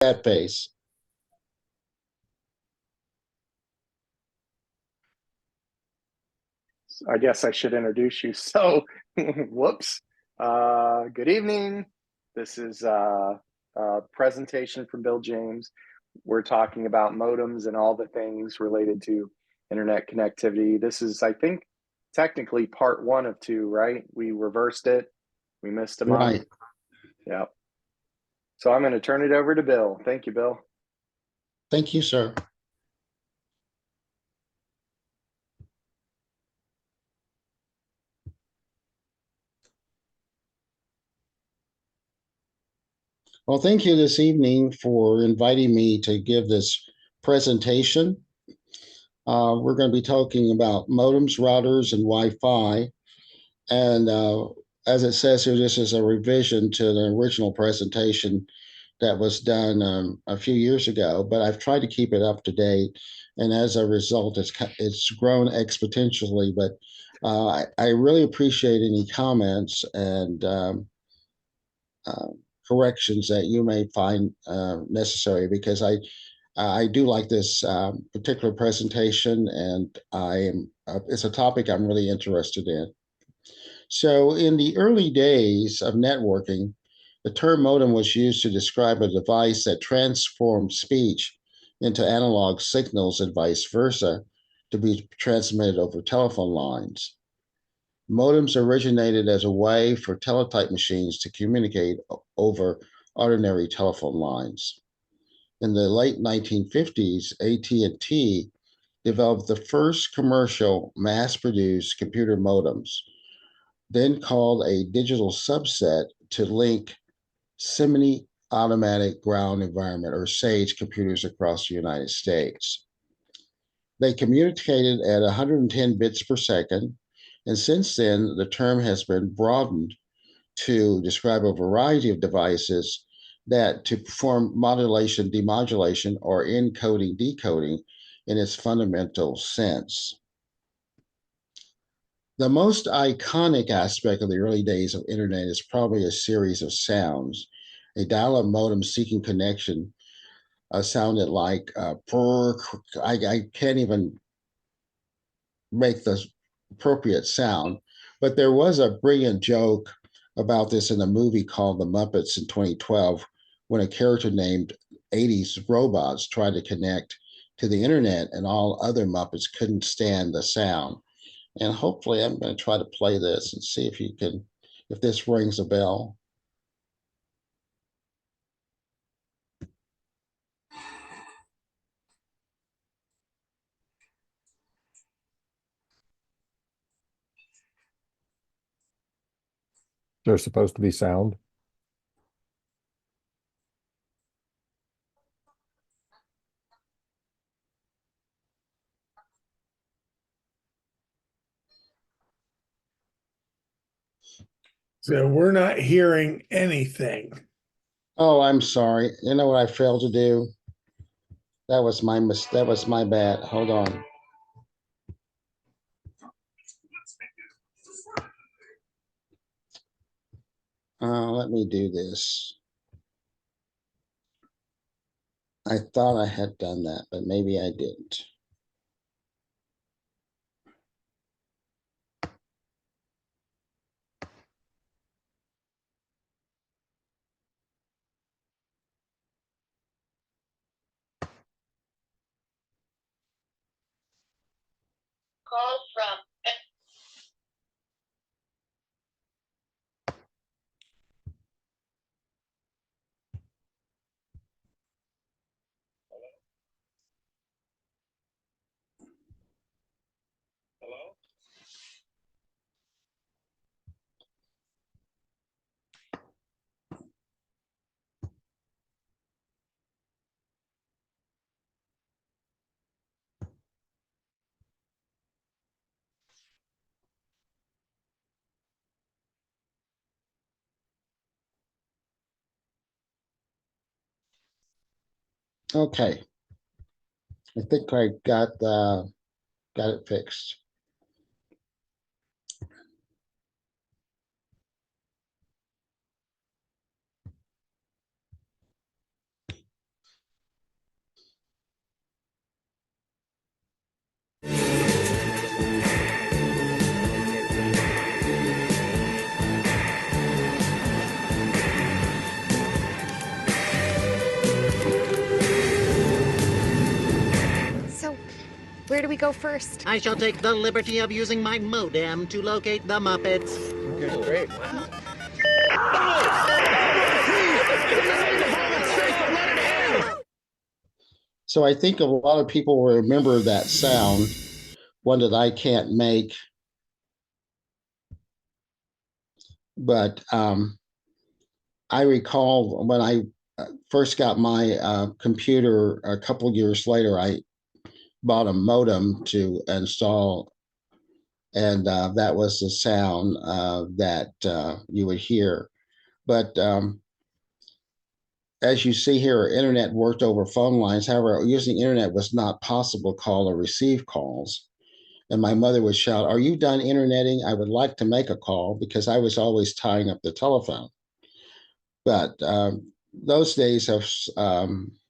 that face. I guess I should introduce you. So, whoops. Good evening. This is a presentation from Bill James. We're talking about modems and all the things related to internet connectivity. This is, I think, technically part 1 of 2, right? We reversed it. We missed a month. Right. Yep. So I'm going to turn it over to Bill. Thank you, Bill. Thank you, sir. Well, thank you this evening for inviting me to give this presentation. We're going to be talking about modems, routers, and Wi-Fi. And as it says here, this is a revision to the original presentation that was done a few years ago, but I've tried to keep it up to date. And as a result, it's grown exponentially. But I really appreciate any comments and corrections that you may find necessary, because I do like this particular presentation, and it's a topic I'm really interested in. So in the early days of networking, the term modem was used to describe a device that transformed speech into analog signals and vice versa to be transmitted over telephone lines. Modems originated as a way for teletype machines to communicate over ordinary telephone lines. In the late 1950s, AT&T developed the first commercial mass-produced computer modems, then called a digital subset, to link semi-automatic ground environment, or SAGE, computers across the United States. They communicated at 110 bits per second, and since then, the term has been broadened to describe a variety of devices that to perform modulation, demodulation, or encoding, decoding in its fundamental sense. The most iconic aspect of the early days of internet is probably a series of sounds. A dial-up modem seeking connection sounded like I can't even make the appropriate sound, but there was a brilliant joke about this in a movie called The Muppets in 2012, when a character named 80s Robots tried to connect to the internet, and all other Muppets couldn't stand the sound. And hopefully I'm going to try to play this and see if this rings a bell. There's supposed to be sound. So we're not hearing anything. Oh, I'm sorry. You know what I failed to do? That was my bad. Hold on. Let me do this. I thought I had done that, but maybe I didn't. Call from hello. Okay. I think I got it fixed. Where do we go first? I shall take the liberty of using my modem to locate the Muppets. Okay, great. Wow. So I think a lot of people will remember that sound, one that I can't make. But I recall when I first got my computer a couple years later, I bought a modem to install, and that was the sound that you would hear. But as you see here, internet worked over phone lines. However, using internet was not possible to call or receive calls. And my mother would shout, "Are you done interneting? I would like to make a call," because I was always tying up the telephone. But those days have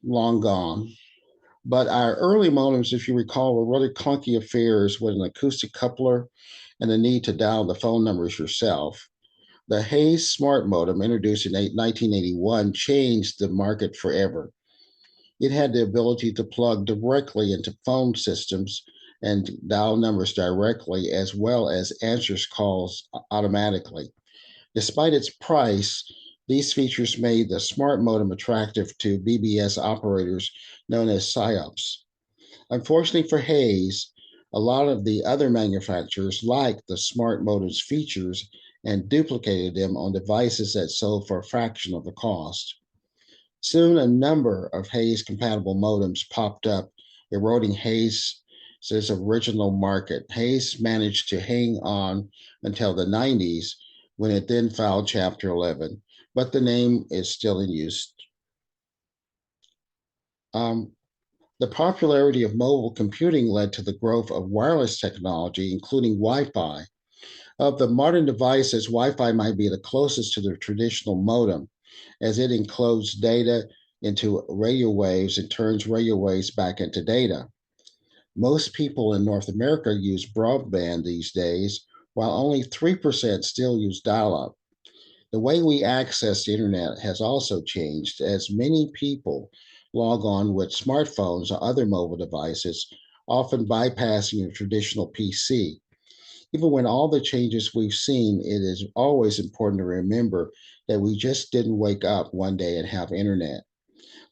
long gone. But our early modems, if you recall, were really clunky affairs with an acoustic coupler and the need to dial the phone numbers yourself. The Hayes Smart Modem, introduced in 1981, changed the market forever. It had the ability to plug directly into phone systems and dial numbers directly, as well as answers calls automatically. Despite its price, these features made the smart modem attractive to BBS operators known as PSYOPs. Unfortunately for Hayes, a lot of the other manufacturers liked the smart modem's features and duplicated them on devices that sold for a fraction of the cost. Soon, a number of Hayes-compatible modems popped up, eroding Hayes' original market. Hayes managed to hang on until the 90s, when it then filed Chapter 11, but the name is still in use. The popularity of mobile computing led to the growth of wireless technology, including Wi-Fi. Of the modern devices, Wi-Fi might be the closest to the traditional modem, as it encodes data into radio waves and turns radio waves back into data. Most people in North America use broadband these days, while only 3% still use dial-up. The way we access the internet has also changed, as many people log on with smartphones or other mobile devices, often bypassing a traditional PC. Even with all the changes we've seen, it is always important to remember that we just didn't wake up one day and have internet.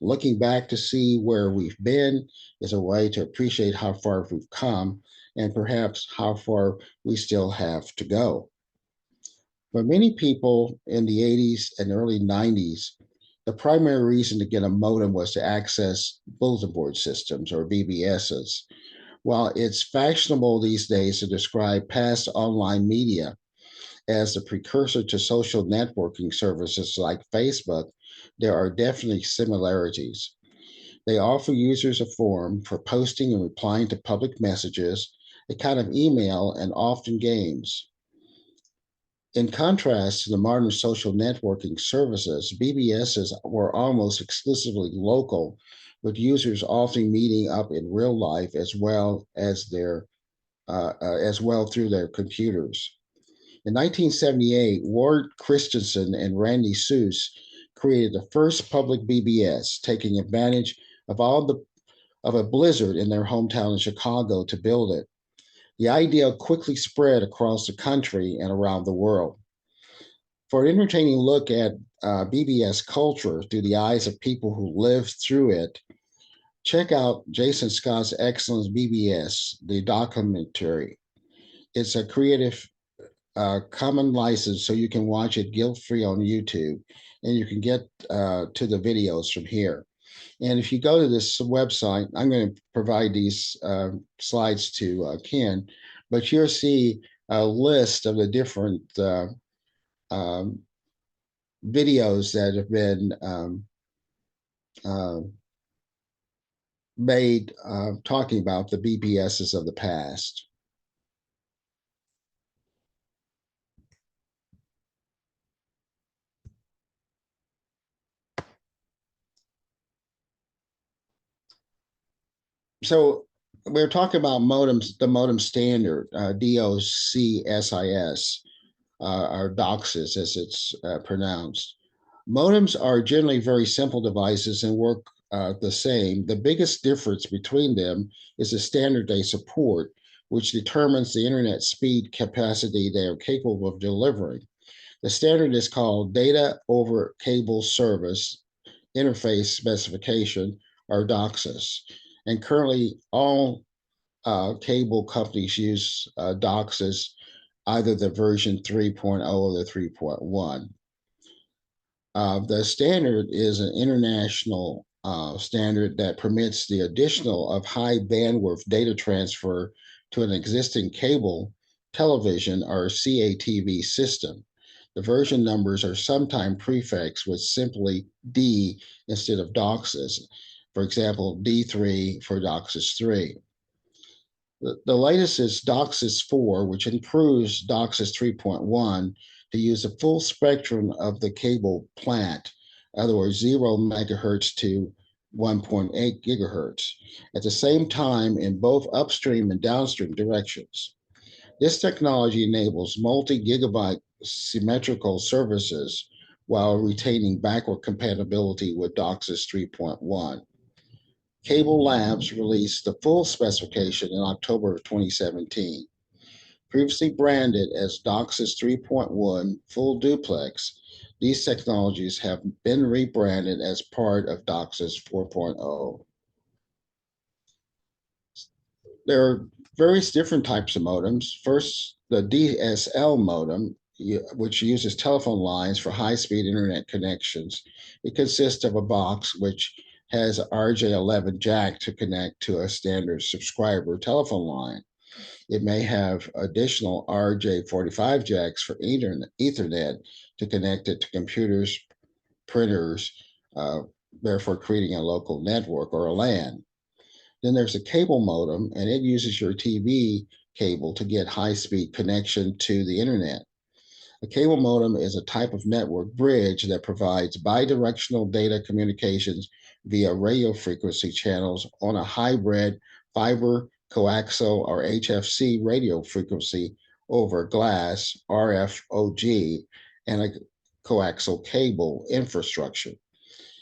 Looking back to see where we've been is a way to appreciate how far we've come and perhaps how far we still have to go. For many people in the 80s and early 90s, the primary reason to get a modem was to access bulletin board systems, or BBSs. While it's fashionable these days to describe past online media as the precursor to social networking services like Facebook, there are definitely similarities. They offer users a forum for posting and replying to public messages, a kind of email, and often games. In contrast to the modern social networking services, BBSs were almost exclusively local, with users often meeting up in real life as well through their computers. In 1978, Ward Christensen and Randy Seuss created the first public BBS, taking advantage of a blizzard in their hometown in Chicago to build it. The idea quickly spread across the country and around the world. For an entertaining look at BBS culture through the eyes of people who lived through it, check out Jason Scott's excellent BBS, the documentary. It's a creative common license, so you can watch it guilt-free on YouTube, and you can get to the videos from here. And if you go to this website, I'm going to provide these slides to Ken, but you'll see a list of the different videos that have been made talking about the BBSs of the past. So we're talking about modems, the modem standard, DOCSIS, or DOCSIS as it's pronounced. Modems are generally very simple devices and work the same. The biggest difference between them is the standard they support, which determines the internet speed capacity they are capable of delivering. The standard is called Data Over Cable Service Interface Specification, or DOCSIS. And currently, all cable companies use DOCSIS, either the version 3.0 or the 3.1. The standard is an international standard that permits the additional of high bandwidth data transfer to an existing cable television or CATV system. The version numbers are sometimes prefixed with simply D instead of DOCSIS. For example, D3 for DOCSIS 3. The latest is DOCSIS 4, which improves DOCSIS 3.1 to use the full spectrum of the cable plant, in other words, 0 megahertz to 1.8 gigahertz, at the same time in both upstream and downstream directions. This technology enables multi-gigabyte symmetrical services while retaining backward compatibility with DOCSIS 3.1. Cable Labs released the full specification in October of 2017. Previously branded as DOCSIS 3.1 Full Duplex, these technologies have been rebranded as part of DOCSIS 4.0. There are various different types of modems. First, the DSL modem, which uses telephone lines for high-speed internet connections. It consists of a box which has an RJ11 jack to connect to a standard subscriber telephone line. It may have additional RJ45 jacks for Ethernet to connect it to computers, printers, therefore creating a local network or a LAN. Then there's a cable modem, and it uses your TV cable to get high-speed connection to the internet. A cable modem is a type of network bridge that provides bidirectional data communications via radio frequency channels on a hybrid fiber, coaxial, or HFC radio frequency over glass, RFOG, and a coaxial cable infrastructure.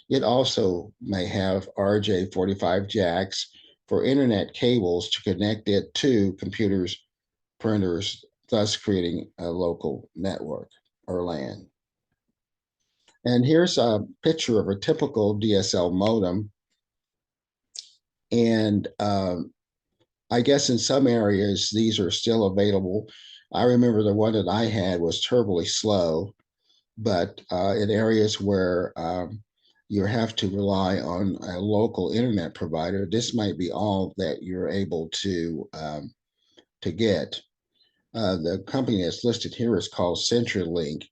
It also may have RJ45 jacks for internet cables to connect it to computers, printers, thus creating a local network or LAN. And here's a picture of a typical DSL modem. And I guess in some areas, these are still available. I remember the one that I had was terribly slow, but in areas where you have to rely on a local internet provider, this might be all that you're able to get. The company that's listed here is called CenturyLink.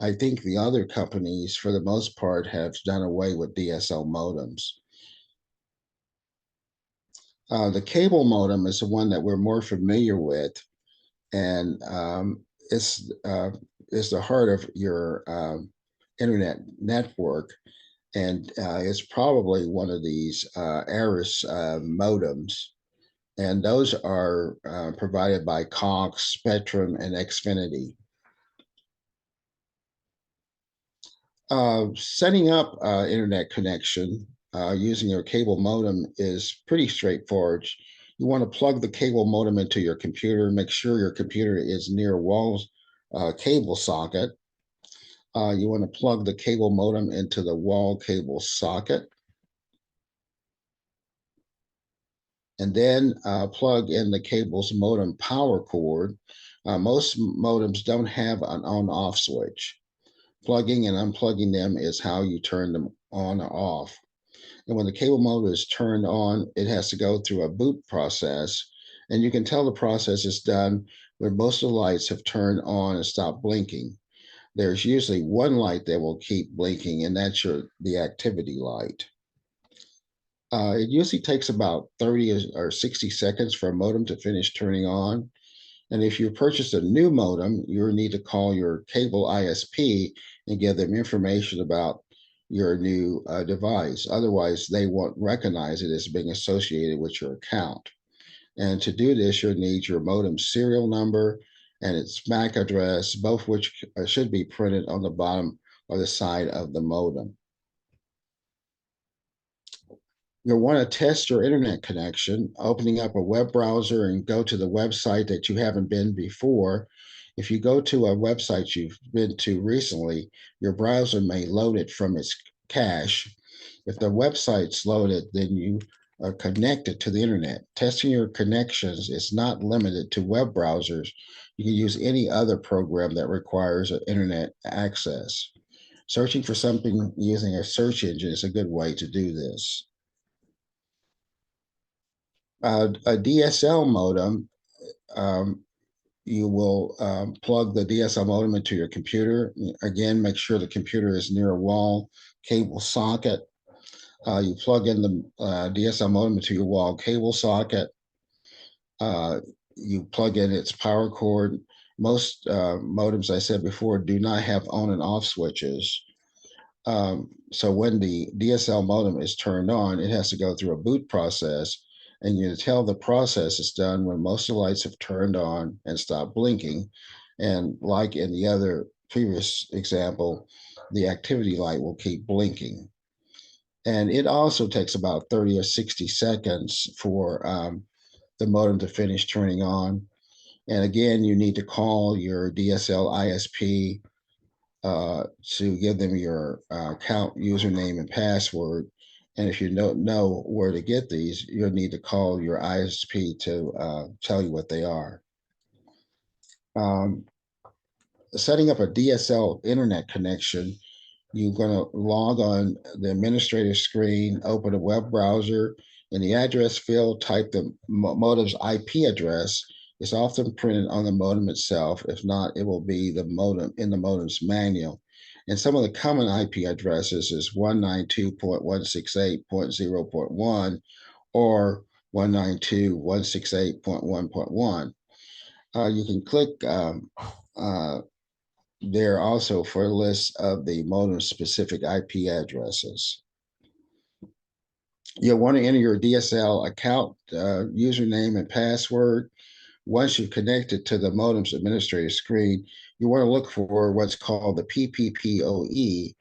I think the other companies, for the most part, have done away with DSL modems. The cable modem is the one that we're more familiar with, and it's the heart of your internet network, and it's probably one of these ARIS modems. And those are provided by Cox, Spectrum, and Xfinity. Setting up internet connection using your cable modem is pretty straightforward. You want to plug the cable modem into your computer, make sure your computer is near a wall cable socket. You want to plug the cable modem into the wall cable socket. And then plug in the cable's modem power cord. Most modems don't have an on-off switch. Plugging and unplugging them is how you turn them on or off. And when the cable modem is turned on, it has to go through a boot process. And you can tell the process is done when most of the lights have turned on and stopped blinking. There's usually one light that will keep blinking, and that's the activity light. It usually takes about 30 or 60 seconds for a modem to finish turning on. And if you purchase a new modem, you'll need to call your cable ISP and give them information about your new device. Otherwise, they won't recognize it as being associated with your account. And to do this, you'll need your modem serial number and its MAC address, both which should be printed on the bottom or the side of the modem. You'll want to test your internet connection, opening up a web browser and go to the website that you haven't been before. If you go to a website you've been to recently, your browser may load it from its cache. If the website's loaded, then you are connected to the internet. Testing your connections is not limited to web browsers. You can use any other program that requires an internet access. Searching for something using a search engine is a good way to do this. A DSL modem, you will plug the DSL modem into your computer. Again, make sure the computer is near a wall cable socket. You plug in the DSL modem into your wall cable socket. You plug in its power cord. Most modems, I said before, do not have on and off switches. So when the DSL modem is turned on, it has to go through a boot process, and you tell the process is done when most of the lights have turned on and stopped blinking. And like in the other previous example, the activity light will keep blinking. And it also takes about 30 or 60 seconds for the modem to finish turning on. And again, you need to call your DSL ISP to give them your account username and password. And if you don't know where to get these, you'll need to call your ISP to tell you what they are. Setting up a DSL internet connection, you're going to log on the administrator screen, open a web browser. In the address field, type the modem's IP address. It's often printed on the modem itself. If not, it will be the modem in the modem's manual. And some of the common IP addresses is 192.168.0.1 or 192.168.1.1. You can click there also for a list of the modem specific IP addresses. You'll want to enter your DSL account username and password. Once you've connected to the modem's administrator screen, you want to look for what's called the PPPoE,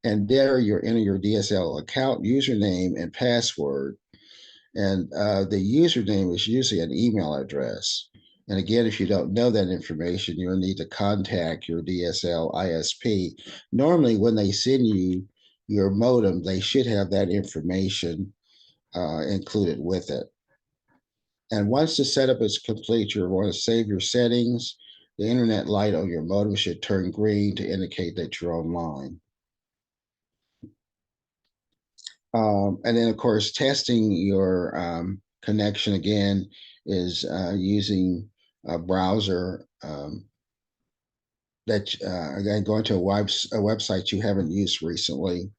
and there you enter your DSL account username and password. And the username is usually an email address. And again, if you don't know that information, you'll need to contact your DSL ISP. Normally, when they send you your modem, they should have that information included with it. And once the setup is complete, you'll want to save your settings. The internet light on your modem should turn green to indicate that you're online. And then, of course, testing your connection again is using a browser that, again, going to a website you haven't used recently.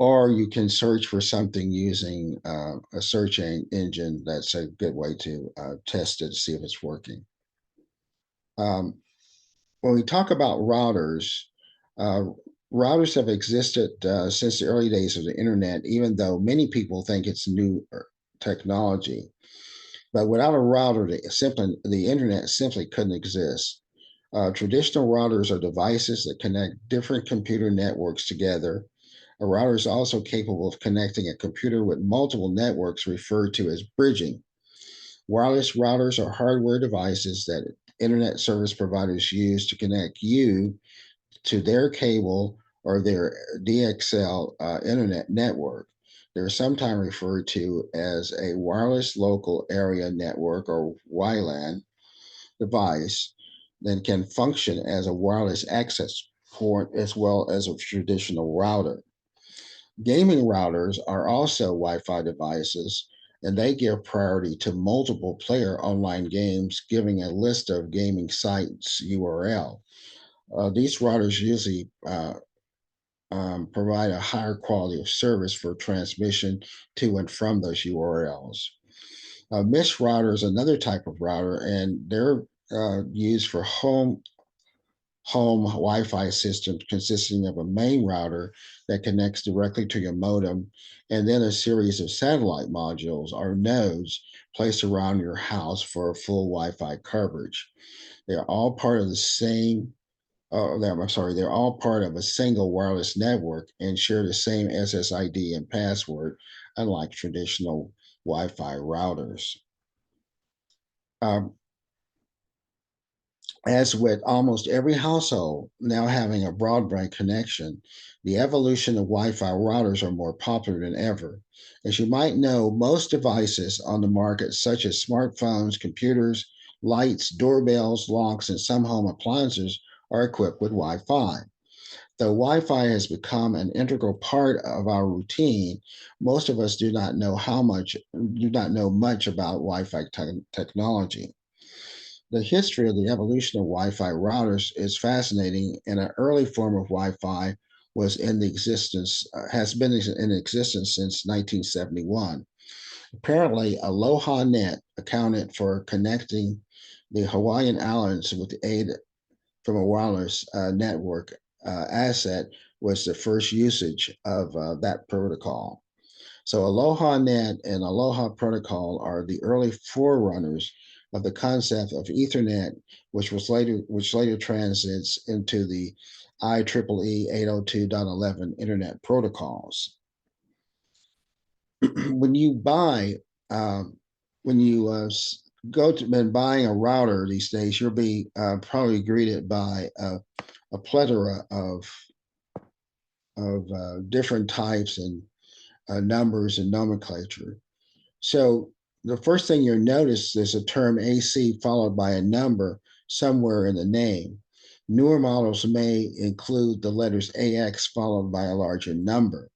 Or you can search for something using a search engine. That's a good way to test it to see if it's working. When we talk about routers, routers have existed since the early days of the internet, even though many people think it's new technology. But without a router, the internet simply couldn't exist. Traditional routers are devices that connect different computer networks together. A router is also capable of connecting a computer with multiple networks referred to as bridging. Wireless routers are hardware devices that internet service providers use to connect you to their cable or their DXL internet network. They're sometimes referred to as a wireless local area network or WLAN device that can function as a wireless access point as well as a traditional router. Gaming routers are also Wi-Fi devices, and they give priority to multiple player online games, giving a list of gaming sites URL. These routers usually provide a higher quality of service for transmission to and from those URLs. Mesh router is another type of router, and they're used for home Wi-Fi systems consisting of a main router that connects directly to your modem, and then a series of satellite modules or nodes placed around your house for full Wi-Fi coverage. They're all part of the same I'm sorry, they're all part of a single wireless network and share the same SSID and password, unlike traditional Wi-Fi routers. Um, As with almost every household now having a broadband connection, the evolution of Wi-Fi routers are more popular than ever. As you might know, most devices on the market, such as smartphones, computers, lights, doorbells, locks, and some home appliances, are equipped with Wi-Fi. Though Wi-Fi has become an integral part of our routine, most of us do not know much about Wi-Fi technology. The history of the evolution of Wi-Fi routers is fascinating, and an early form of Wi-Fi has been in existence since 1971. Apparently, Aloha Net accounted for connecting the Hawaiian Islands with aid from a wireless network asset was the first usage of that protocol. So Aloha Net and Aloha Protocol are the early forerunners of the concept of Ethernet, which later transits into the IEEE 802.11 Internet protocols. When you buy, when you go to been buying a router these days, you'll be probably greeted by a plethora of different types and numbers and nomenclature. So the first thing you'll notice is a term AC followed by a number somewhere in the name. Newer models may include the letters AX followed by a larger number.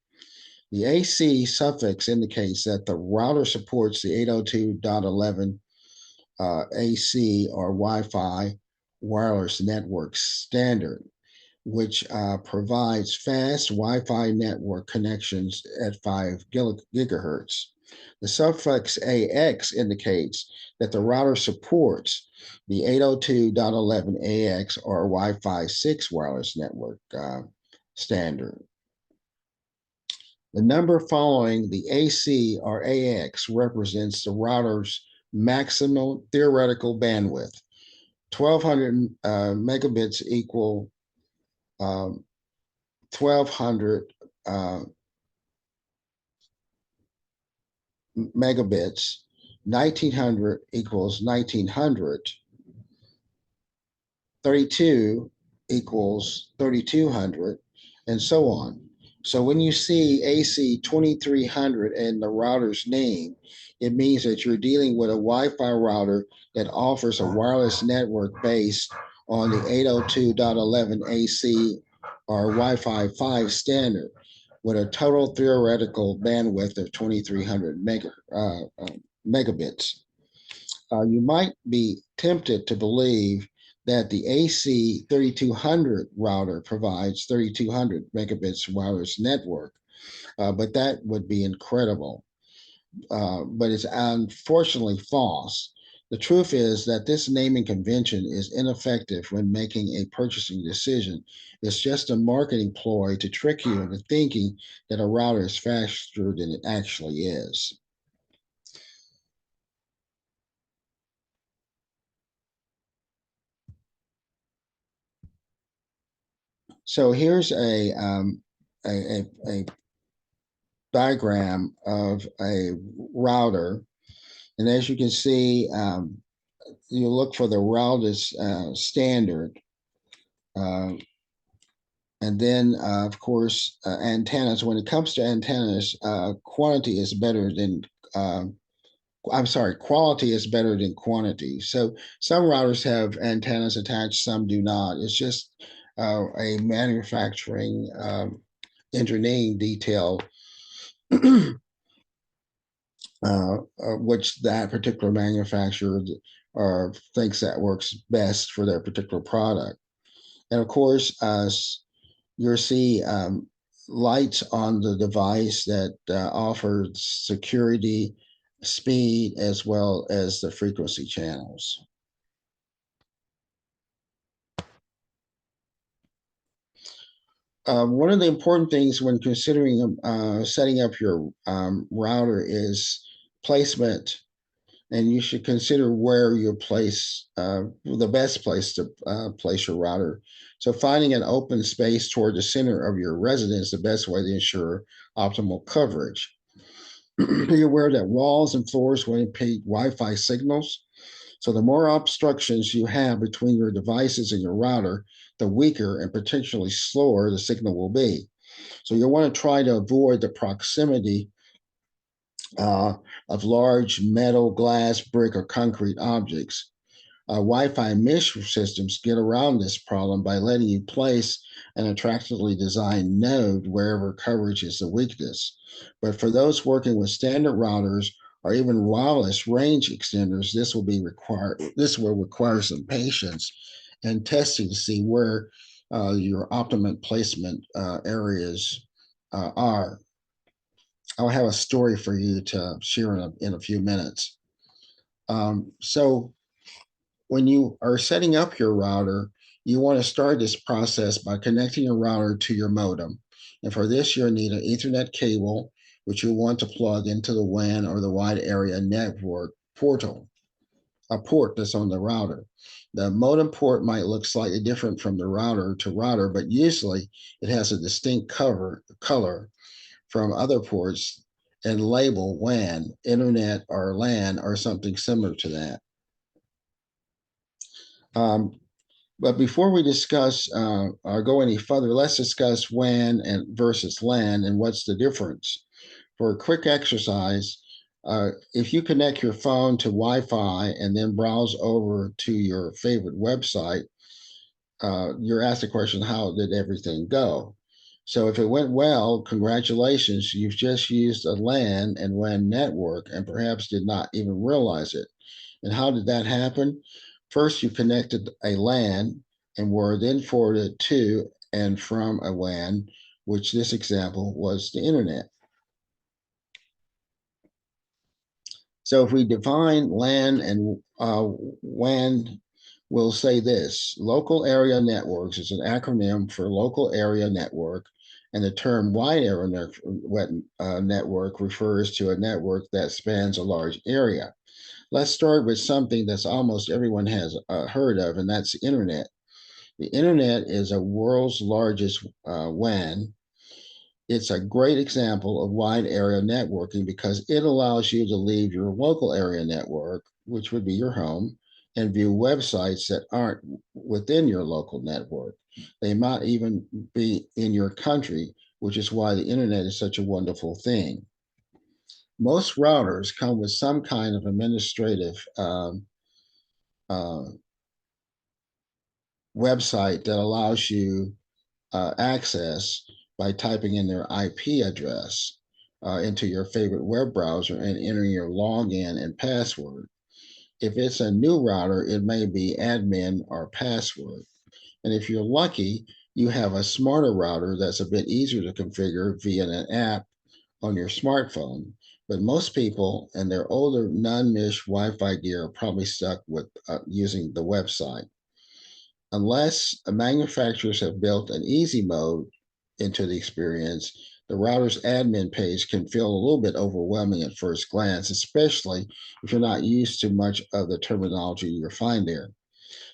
The AC suffix indicates that the router supports the 802.11 AC or Wi-Fi wireless network standard, which provides fast Wi-Fi network connections at 5 gigahertz. The suffix AX indicates that the router supports the 802.11 AX or Wi-Fi 6 wireless network standard. The number following the AC or AX represents the router's maximum theoretical bandwidth. 1200 megabits equal 1200 megabits, 1900 equals 1900, 32 equals 3200, and so on. So when you see AC 2300 in the router's name, it means that you're dealing with a Wi-Fi router that offers a wireless network based on the 802.11 AC or Wi-Fi 5 standard with a total theoretical bandwidth of 2300 megabits. You might be tempted to believe that the AC 3200 router provides 3200 megabits wireless network, but that would be incredible. But it's unfortunately false. The truth is that this naming convention is ineffective when making a purchasing decision. It's just a marketing ploy to trick you into thinking that a router is faster than it actually is. So here's a diagram of a router. And as you can see, you look for the routers standard. And then, of course, antennas. When it comes to antennas, quality is better than quantity. So some routers have antennas attached, some do not. It's just a manufacturing engineering detail, which that particular manufacturer thinks that works best for their particular product. And of course, you'll see lights on the device that offer security, speed, as well as the frequency channels. One of the important things when considering setting up your router is placement and you should consider where you place the best place to place your router. So finding an open space toward the center of your residence is the best way to ensure optimal coverage. Be aware that walls and floors will impede Wi-Fi signals. So the more obstructions you have between your devices and your router, the weaker and potentially slower the signal will be. So you'll want to try to avoid the proximity of large metal, glass, brick, or concrete objects. Wi-Fi mesh systems get around this problem by letting you place an attractively designed node wherever coverage is the weakness. But for those working with standard routers or even wireless range extenders, this will require some patience and testing to see where your optimum placement areas are. I'll have a story for you to share in a few minutes. So when you are setting up your router, you want to start this process by connecting your router to your modem. And for this, you'll need an Ethernet cable, which you want to plug into the WAN or the wide area network portal, a port that's on the router. The modem port might look slightly different from the router to router, but usually it has a distinct color from other ports and label WAN, Internet, or LAN, or something similar to that. But before we discuss or go any further, let's discuss WAN versus LAN and what's the difference. For a quick exercise, if you connect your phone to Wi-Fi and then browse over to your favorite website, you're asked the question, how did everything go? So if it went well, congratulations, you've just used a LAN and WAN network and perhaps did not even realize it. And how did that happen? First, you connected a LAN and were then forwarded to and from a WAN, which this example was the internet. So if we define LAN and WAN, we'll say this: local area networks is an acronym for local area network, and the term wide area network refers to a network that spans a large area. Let's start with something that's almost everyone has heard of, and that's the internet. The internet is a world's largest WAN. It's a great example of wide area networking because it allows you to leave your local area network, which would be your home, and view websites that aren't within your local network. They might even be in your country, which is why the internet is such a wonderful thing. Most routers come with some kind of administrative website that allows you access by typing in their IP address into your favorite web browser and entering your login and password. If it's a new router, it may be admin or password. And if you're lucky, you have a smarter router that's a bit easier to configure via an app on your smartphone. But most people and their older non-mesh Wi-Fi gear are probably stuck with using the website. Unless manufacturers have built an easy mode into the experience, the router's admin page can feel a little bit overwhelming at first glance, especially if you're not used to much of the terminology you'll find there.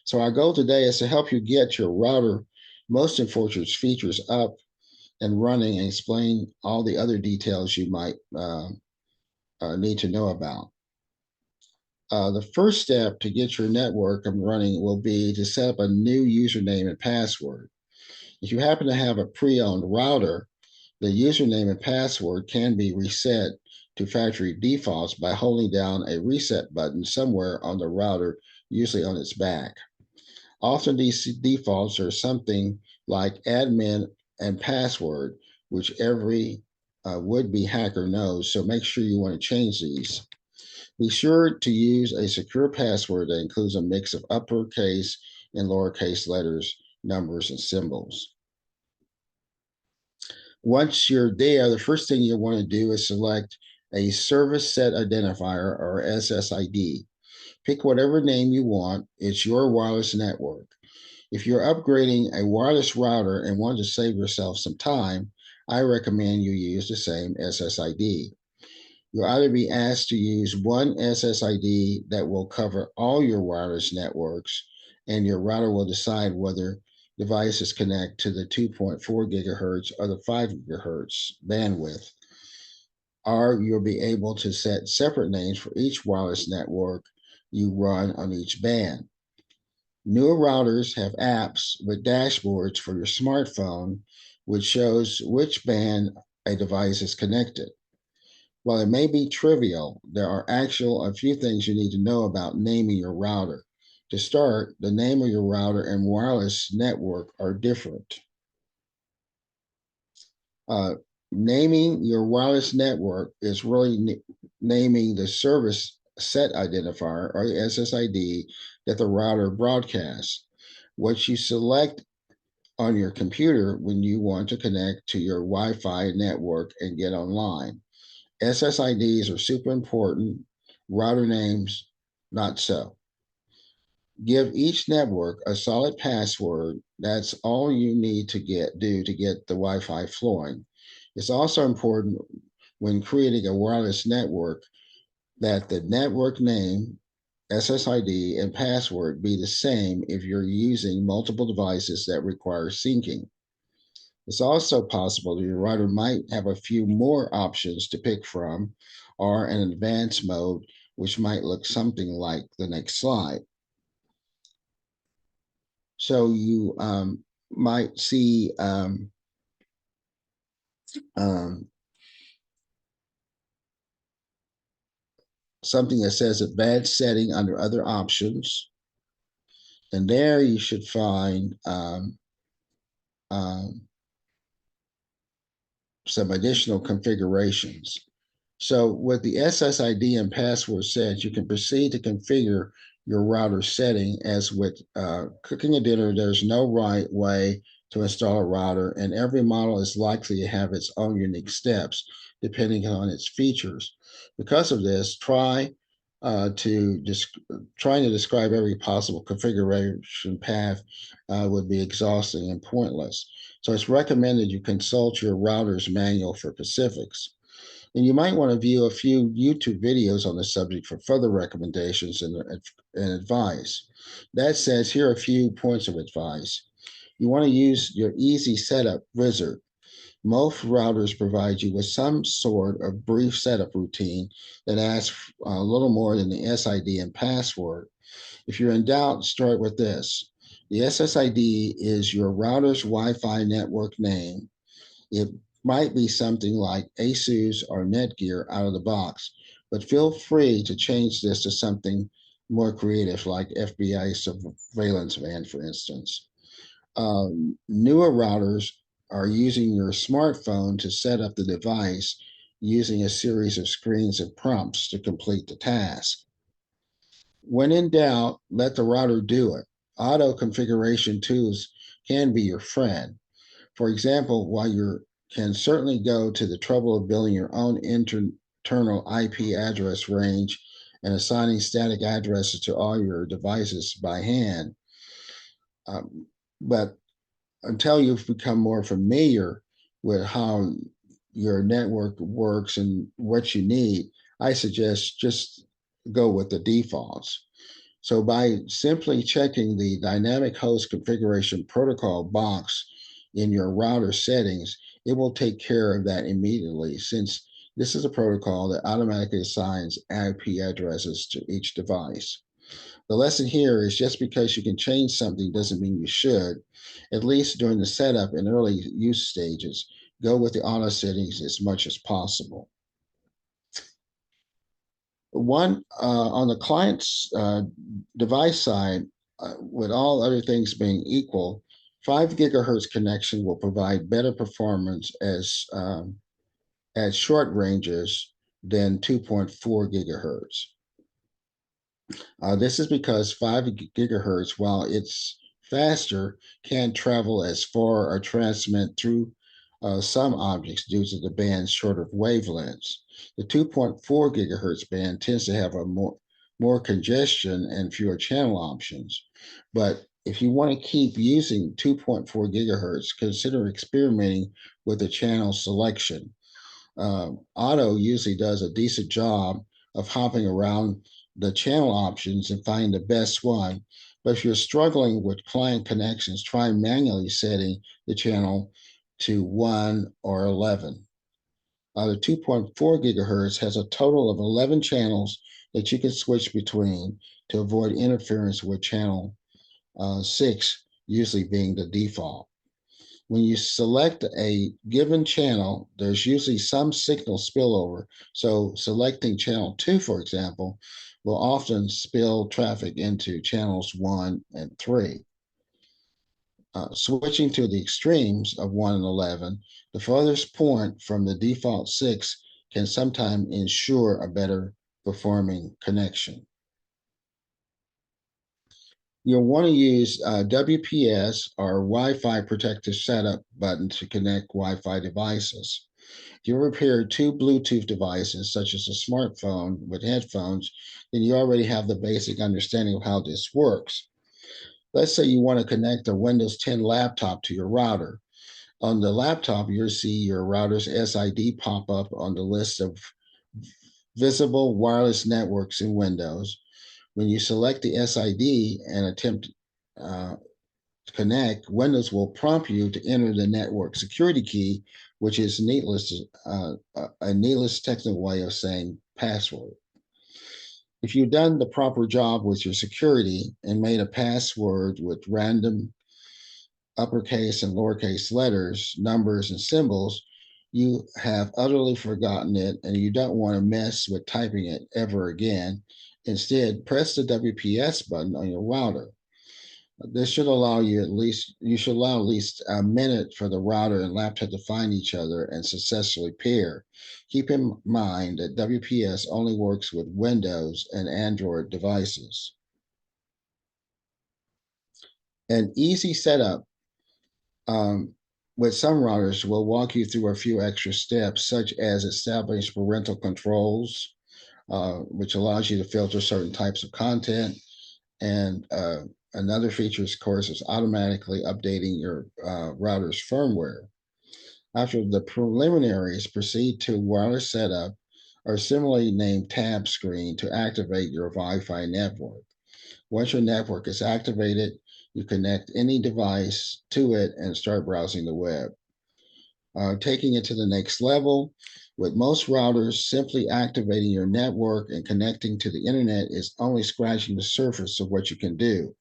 So our goal today is to help you get your router most important features up and running and explain all the other details you might need to know about. The first step to get your network up and running will be to set up a new username and password. If you happen to have a pre-owned router, the username and password can be reset to factory defaults by holding down a reset button somewhere on the router, usually on its back. Often these defaults are something like admin and password, which every would-be hacker knows, so make sure you want to change these. Be sure to use a secure password that includes a mix of uppercase and lowercase letters, numbers, and symbols. Once you're there, the first thing you want to do is select a service set identifier or SSID. Pick whatever name you want. It's your wireless network. If you're upgrading a wireless router and want to save yourself some time, I recommend you use the same SSID. You'll either be asked to use one SSID that will cover all your wireless networks, and your router will decide whether devices connect to the 2.4 gigahertz or the 5 gigahertz bandwidth. Or you'll be able to set separate names for each wireless network you run on each band. Newer routers have apps with dashboards for your smartphone, which shows which band a device is connected. While it may be trivial, there are a few things you need to know about naming your router. To start, the name of your router and wireless network are different. Naming your wireless network is really naming the service set identifier, or the SSID, that the router broadcasts. What you select on your computer when you want to connect to your Wi-Fi network and get online. SSIDs are super important, router names, not so. Give each network a solid password. That's all you need to do to get the Wi-Fi flowing. It's also important when creating a wireless network that the network name, SSID, and password be the same if you're using multiple devices that require syncing. It's also possible that your router might have a few more options to pick from, or an advanced mode, which might look something like the next slide. So you might see something that says advanced setting under other options. And there you should find some additional configurations. So with the SSID and password set, you can proceed to configure your router setting. As with cooking a dinner, there's no right way to install a router, and every model is likely to have its own unique steps depending on its features. Because of this, trying to describe every possible configuration path would be exhausting and pointless. So it's recommended you consult your router's manual for specifics. And you might want to view a few YouTube videos on the subject for further recommendations and advice. That says, here are a few points of advice. You want to use your easy setup wizard. Most routers provide you with some sort of brief setup routine that asks a little more than the SID and password. If you're in doubt, start with this. The SSID is your router's Wi-Fi network name. It might be something like ASUS or Netgear out of the box, but feel free to change this to something more creative, like FBI surveillance van, for instance. Newer routers are using your smartphone to set up the device using a series of screens and prompts to complete the task. When in doubt, let the router do it. Auto configuration tools can be your friend. For example, while you can certainly go to the trouble of building your own internal IP address range and assigning static addresses to all your devices by hand, but until you've become more familiar with how your network works and what you need, I suggest just go with the defaults. So by simply checking the dynamic host configuration protocol box in your router settings, it will take care of that immediately, since this is a protocol that automatically assigns IP addresses to each device. The lesson here is, just because you can change something doesn't mean you should. At least during the setup and early use stages, go with the auto settings as much as possible. On the client's device side, with all other things being equal, 5 gigahertz connection will provide better performance at short ranges than 2.4 gigahertz. This is because 5 gigahertz, while it's faster, can't travel as far or transmit through some objects due to the band's shorter wavelengths. The 2.4 gigahertz band tends to have a more congestion and fewer channel options. But if you want to keep using 2.4 gigahertz, consider experimenting with the channel selection. Auto usually does a decent job of hopping around the channel options and finding the best one. But if you're struggling with client connections, try manually setting the channel to 1 or 11. The 2.4 gigahertz has a total of 11 channels that you can switch between to avoid interference with channel 6, usually being the default. When you select a given channel, there's usually some signal spillover. So selecting channel 2, for example, will often spill traffic into channels 1 and 3. Switching to the extremes of 1 and 11, the farthest point from the default 6 can sometimes ensure a better performing connection. You'll want to use WPS or Wi-Fi protected setup button to connect Wi-Fi devices. If you repair two Bluetooth devices, such as a smartphone with headphones, then you already have the basic understanding of how this works. Let's say you want to connect a Windows 10 laptop to your router. On the laptop, you'll see your router's SID pop up on the list of visible wireless networks in Windows. When you select the SID and attempt to connect, Windows will prompt you to enter the network security key, which is a needless technical way of saying password. If you've done the proper job with your security and made a password with random uppercase and lowercase letters, numbers, and symbols, you have utterly forgotten it and you don't want to mess with typing it ever again. Instead, press the WPS button on your router. This should allow you should allow at least a minute for the router and laptop to find each other and successfully pair. Keep in mind that WPS only works with Windows and Android devices. An easy setup with some routers will walk you through a few extra steps, such as establishing parental controls, which allows you to filter certain types of content. And another feature, of course, is automatically updating your router's firmware. After the preliminaries, proceed to wireless setup or similarly named tab screen to activate your Wi-Fi network. Once your network is activated, you connect any device to it and start browsing the web. Taking it to the next level, with most routers, simply activating your network and connecting to the internet is only scratching the surface of what you can do.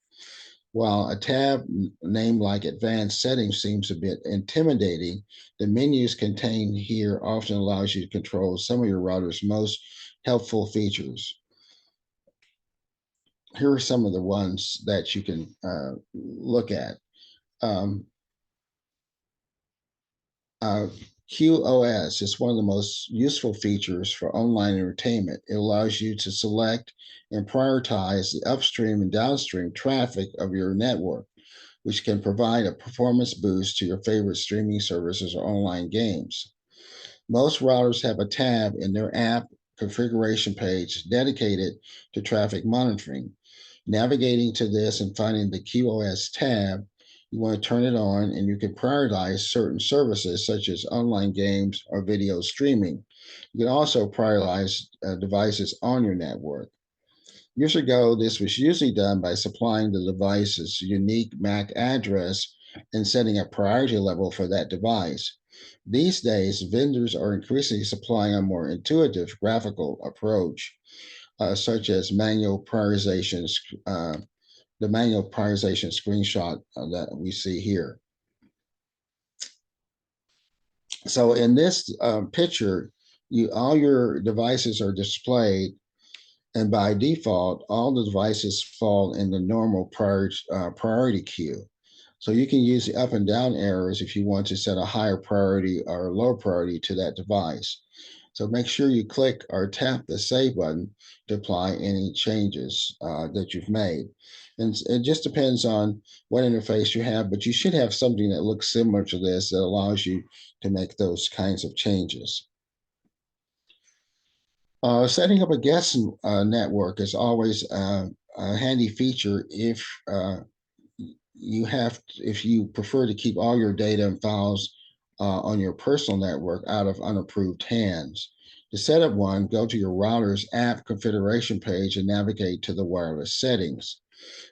While a tab named like Advanced Settings seems a bit intimidating, the menus contained here often allows you to control some of your router's most helpful features. Here are some of the ones that you can look at. QoS is one of the most useful features for online entertainment. It allows you to select and prioritize the upstream and downstream traffic of your network, which can provide a performance boost to your favorite streaming services or online games. Most routers have a tab in their app configuration page dedicated to traffic monitoring. Navigating to this and finding the QoS tab, you want to turn it on and you can prioritize certain services such as online games or video streaming. You can also prioritize devices on your network. Years ago, this was usually done by supplying the device's unique MAC address and setting a priority level for that device. These days, vendors are increasingly supplying a more intuitive graphical approach, such as manual prioritization, the manual prioritization screenshot that we see here. So in this picture, all your devices are displayed, and by default, all the devices fall in the normal priority queue. So you can use the up and down arrows if you want to set a higher priority or a low priority to that device. So make sure you click or tap the save button to apply any changes that you've made. And it just depends on what interface you have, but you should have something that looks similar to this that allows you to make those kinds of changes. Setting up a guest network is always a handy feature if you prefer to keep all your data and files on your personal network out of unapproved hands. To set up one, go to your router's app configuration page and navigate to the wireless settings.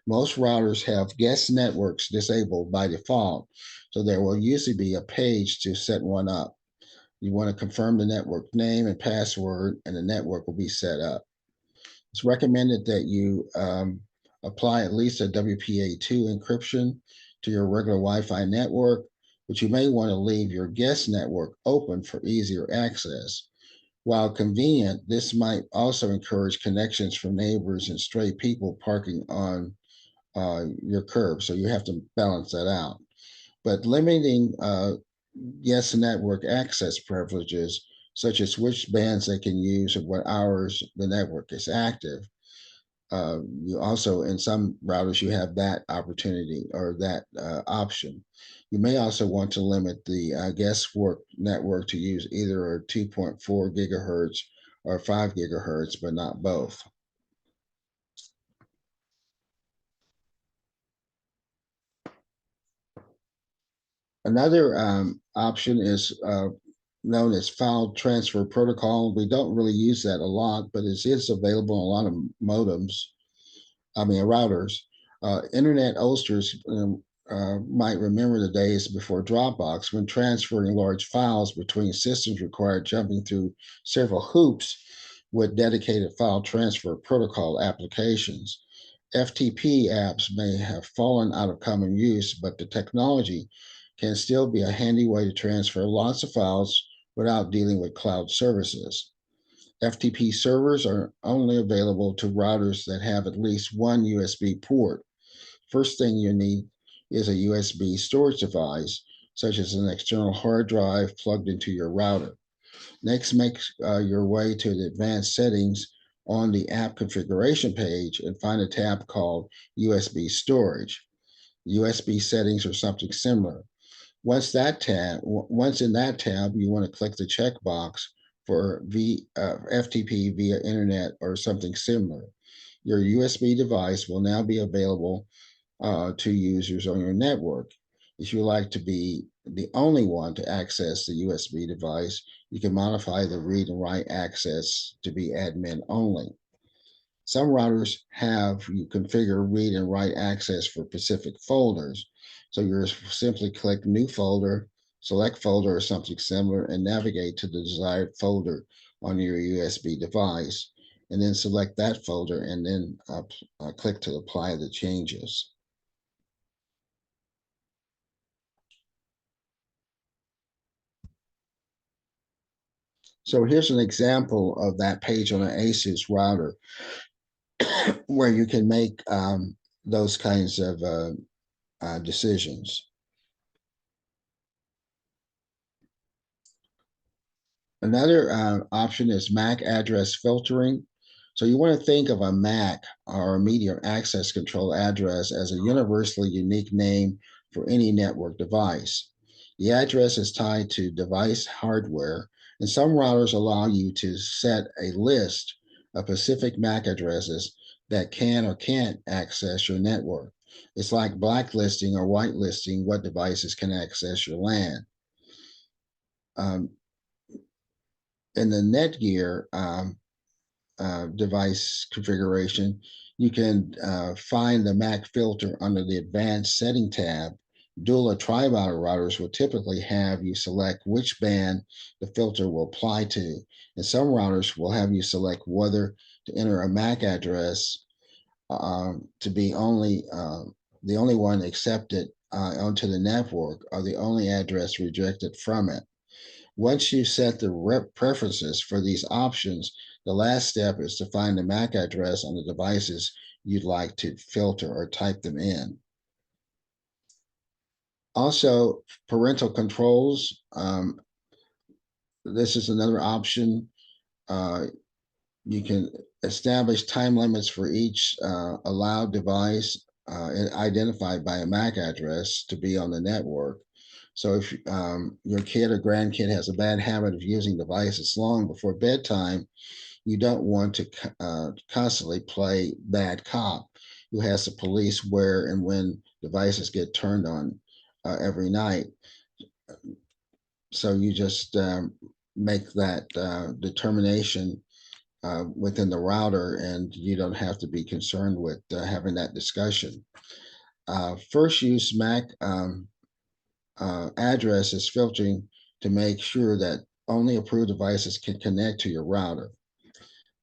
Most routers have guest networks disabled by default, so there will usually be a page to set one up. You want to confirm the network name and password, and the network will be set up. It's recommended that you apply at least a WPA2 encryption to your regular Wi-Fi network, but you may want to leave your guest network open for easier access. While convenient, this might also encourage connections from neighbors and stray people parking on your curb, so you have to balance that out. But limiting guest network access privileges, such as which bands they can use and what hours the network is active. You also, in some routers, you have that opportunity or that option. You may also want to limit the guest work network to use either a 2.4 gigahertz or 5 gigahertz, but not both. Another option is known as file transfer protocol. We don't really use that a lot, but it is available in a lot of modems. Routers. Internet oldsters might remember the days before Dropbox, when transferring large files between systems required jumping through several hoops with dedicated file transfer protocol applications. FTP apps may have fallen out of common use, but the technology can still be a handy way to transfer lots of files without dealing with cloud services. FTP servers are only available to routers that have at least one USB port. First thing you need is a USB storage device, such as an external hard drive plugged into your router. Next, make your way to the advanced settings on the app configuration page and find a tab called USB storage. USB settings or something similar. Once in that tab, you want to click the checkbox for FTP via internet or something similar. Your USB device will now be available to users on your network. If you like to be the only one to access the USB device, you can modify the read and write access to be admin only. Some routers have you configure read and write access for specific folders. So you simply click new folder, select folder or something similar, and navigate to the desired folder on your USB device, and then select that folder and then click to apply the changes. So here's an example of that page on an ASUS router where you can make those kinds of decisions. Another option is MAC address filtering. So you want to think of a MAC or a medium access control address as a universally unique name for any network device. The address is tied to device hardware, and some routers allow you to set a list of specific MAC addresses that can or can't access your network. It's like blacklisting or whitelisting what devices can access your LAN. In the Netgear device configuration, you can find the MAC filter under the advanced setting tab. Dual or tri-body routers will typically have you select which band the filter will apply to, and some routers will have you select whether to enter a MAC address to be only the only one accepted onto the network, or the only address rejected from it. Once you set the preferences for these options, the last step is to find the MAC address on the devices you'd like to filter or type them in. Also, parental controls. This is another option. You can establish time limits for each allowed device identified by a MAC address to be on the network. So if your kid or grandkid has a bad habit of using devices long before bedtime, you don't want to constantly play bad cop, who has to police where and when devices get turned on every night. So you just make that determination within the router, and you don't have to be concerned with having that discussion. First use MAC address is filtering to make sure that only approved devices can connect to your router.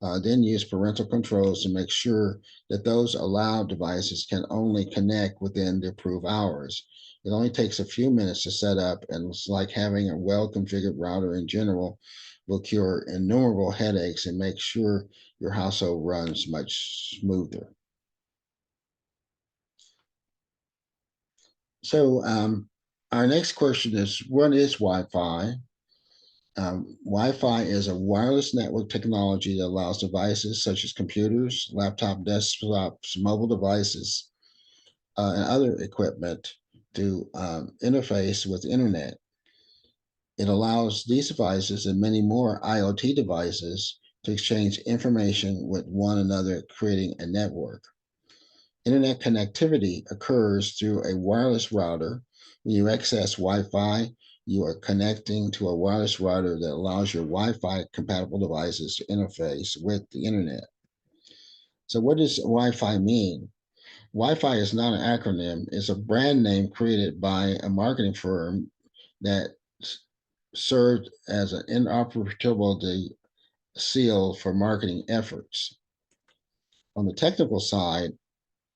Then use parental controls to make sure that those allowed devices can only connect within the approved hours. It only takes a few minutes to set up, and it's like having a well-configured router in general will cure innumerable headaches and make sure your household runs much smoother. So our next question is, what is Wi-Fi? Wi-Fi is a wireless network technology that allows devices such as computers, laptop, desktops, mobile devices, and other equipment to interface with the internet. It allows these devices and many more IoT devices to exchange information with one another, creating a network. Internet connectivity occurs through a wireless router. When you access Wi-Fi, you are connecting to a wireless router that allows your Wi-Fi compatible devices to interface with the internet. So what does Wi-Fi mean? Wi-Fi is not an acronym. It's a brand name created by a marketing firm that served as an interoperability seal for marketing efforts. On the technical side,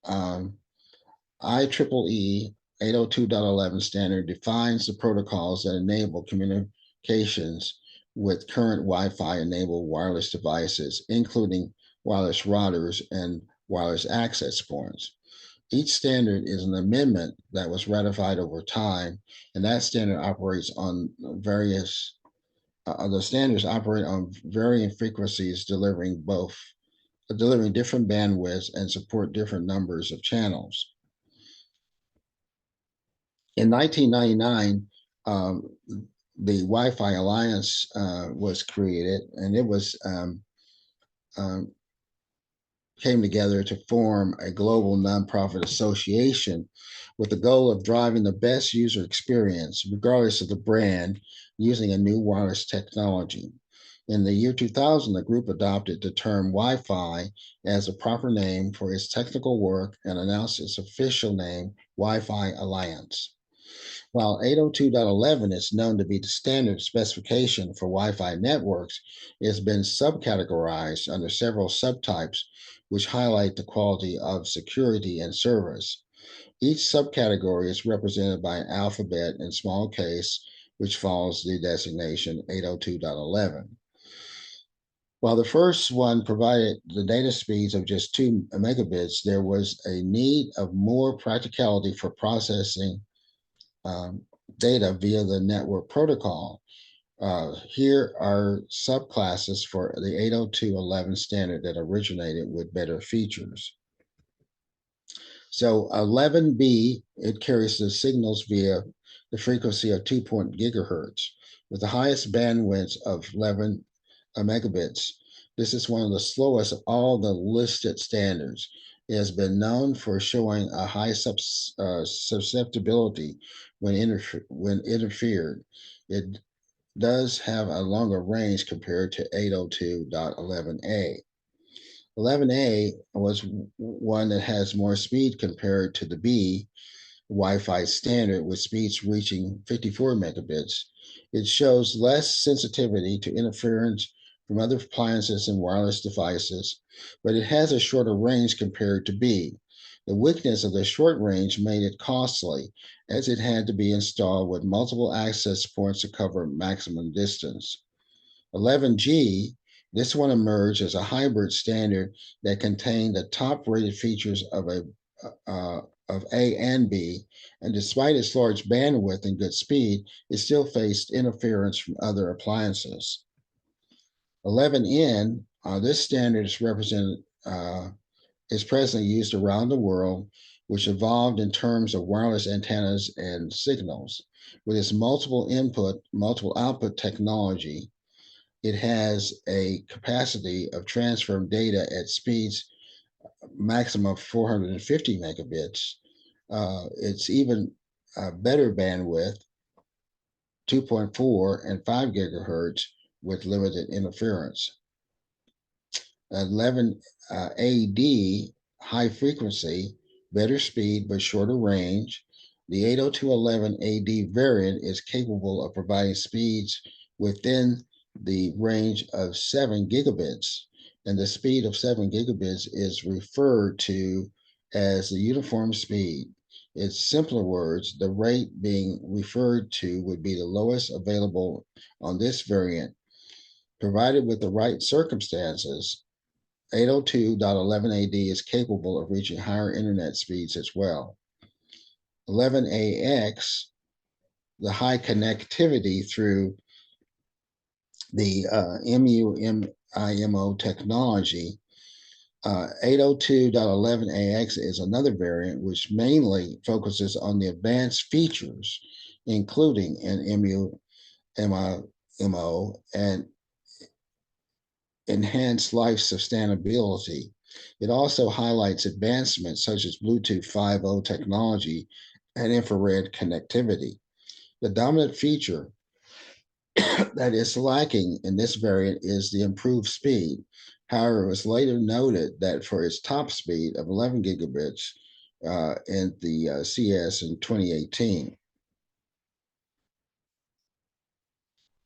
IEEE 802.11 standard defines the protocols that enable communications with current Wi-Fi enabled wireless devices, including wireless routers and wireless access points. Each standard is an amendment that was ratified over time, and that standard operates on various, the standards operate on varying frequencies, delivering different bandwidths and support different numbers of channels. In 1999, the Wi-Fi Alliance was created, and it was came together to form a global nonprofit association with the goal of driving the best user experience, regardless of the brand, using a new wireless technology. In the year 2000, the group adopted the term Wi-Fi as a proper name for its technical work and announced its official name, Wi-Fi Alliance. While 802.11 is known to be the standard specification for Wi-Fi networks, it has been subcategorized under several subtypes, which highlight the quality of security and service. Each subcategory is represented by an alphabet in small case, which follows the designation 802.11. While the first one provided the data speeds of just 2 megabits, there was a need of more practicality for processing data via the network protocol. Here are subclasses for the 802.11 standard that originated with better features. So 11B, it carries the signals via the frequency of 2 gigahertz with the highest bandwidth of 11 megabits. This is one of the slowest of all the listed standards. It has been known for showing a high susceptibility when interfered. It does have a longer range compared to 802.11a. 11a was one that has more speed compared to the B Wi-Fi standard with speeds reaching 54 megabits. It shows less sensitivity to interference from other appliances and wireless devices, but it has a shorter range compared to B. The weakness of the short range made it costly, as it had to be installed with multiple access points to cover maximum distance. 11G, this one emerged as a hybrid standard that contained the top rated features of A and B, and despite its large bandwidth and good speed, it still faced interference from other appliances. 11N, this standard is is presently used around the world, which evolved in terms of wireless antennas and signals. With its multiple input, multiple output technology, it has a capacity of transferring data at speeds maximum of 450 megabits. It's even better bandwidth 2.4 and 5 gigahertz with limited interference. 11 AD, high frequency, better speed but shorter range. The 802.11 AD variant is capable of providing speeds within the range of 7 gigabits, and the speed of 7 gigabits is referred to as the uniform speed. In simpler words, the rate being referred to would be the lowest available on this variant. Provided with the right circumstances, 802.11 AD is capable of reaching higher internet speeds as well. 11AX, the high connectivity through the MU-MIMO technology. 802.11ax is another variant which mainly focuses on the advanced features, including an MU-MIMO and enhanced life sustainability. It also highlights advancements such as Bluetooth 5.0 technology and infrared connectivity. The dominant feature that is lacking in this variant is the improved speed. However, it was later noted that for its top speed of 11 gigabits in the CS in 2018.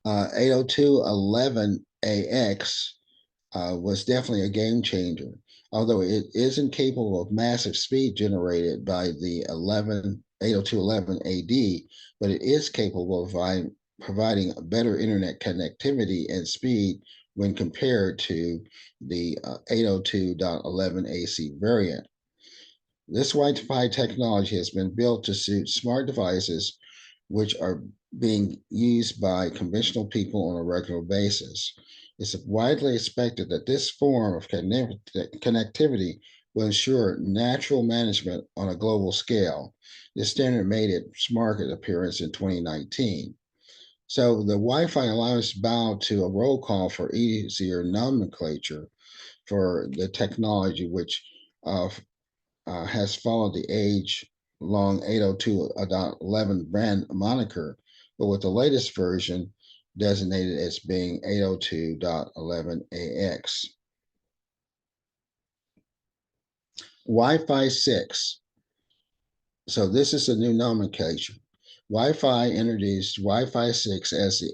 802.11ax was definitely a game changer, although it isn't capable of massive speed generated by the 802.11 AD, but it is capable of providing a better internet connectivity and speed when compared to the 802.11 AC variant. This Wi-Fi technology has been built to suit smart devices which are being used by conventional people on a regular basis. It's widely expected that this form of connectivity will ensure natural management on a global scale. This standard made its market appearance in 2019. So the Wi-Fi Alliance bowed to a roll call for easier nomenclature for the technology, which has followed the age-long 802.11 brand moniker, but with the latest version designated as being 802.11ax. Wi-Fi 6. So this is the new nomenclature. Wi-Fi introduced Wi-Fi 6 as the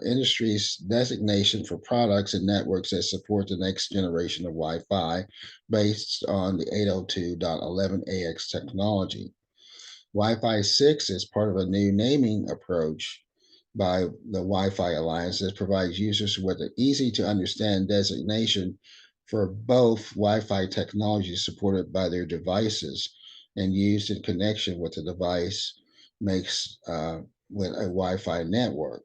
industry's designation for products and networks that support the next generation of Wi-Fi based on the 802.11ax technology. Wi-Fi 6 is part of a new naming approach by the Wi-Fi Alliance that provides users with an easy-to-understand designation for both Wi-Fi technology supported by their devices and used in connection with the device makes with a Wi-Fi network.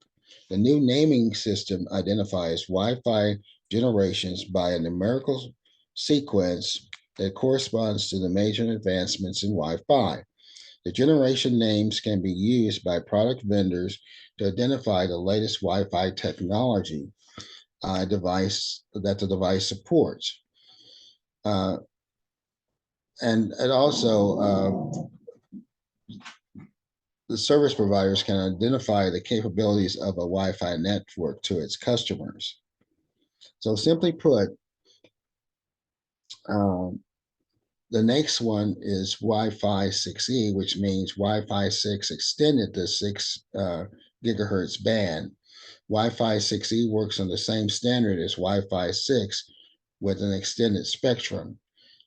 The new naming system identifies Wi-Fi generations by a numerical sequence that corresponds to the major advancements in Wi-Fi. The generation names can be used by product vendors to identify the latest Wi-Fi technology device that the device supports. And it also the service providers can identify the capabilities of a Wi-Fi network to its customers. So simply put, the next one is Wi-Fi 6E, which means Wi-Fi 6 extended the 6 gigahertz band. Wi-Fi 6E works on the same standard as Wi-Fi 6 with an extended spectrum.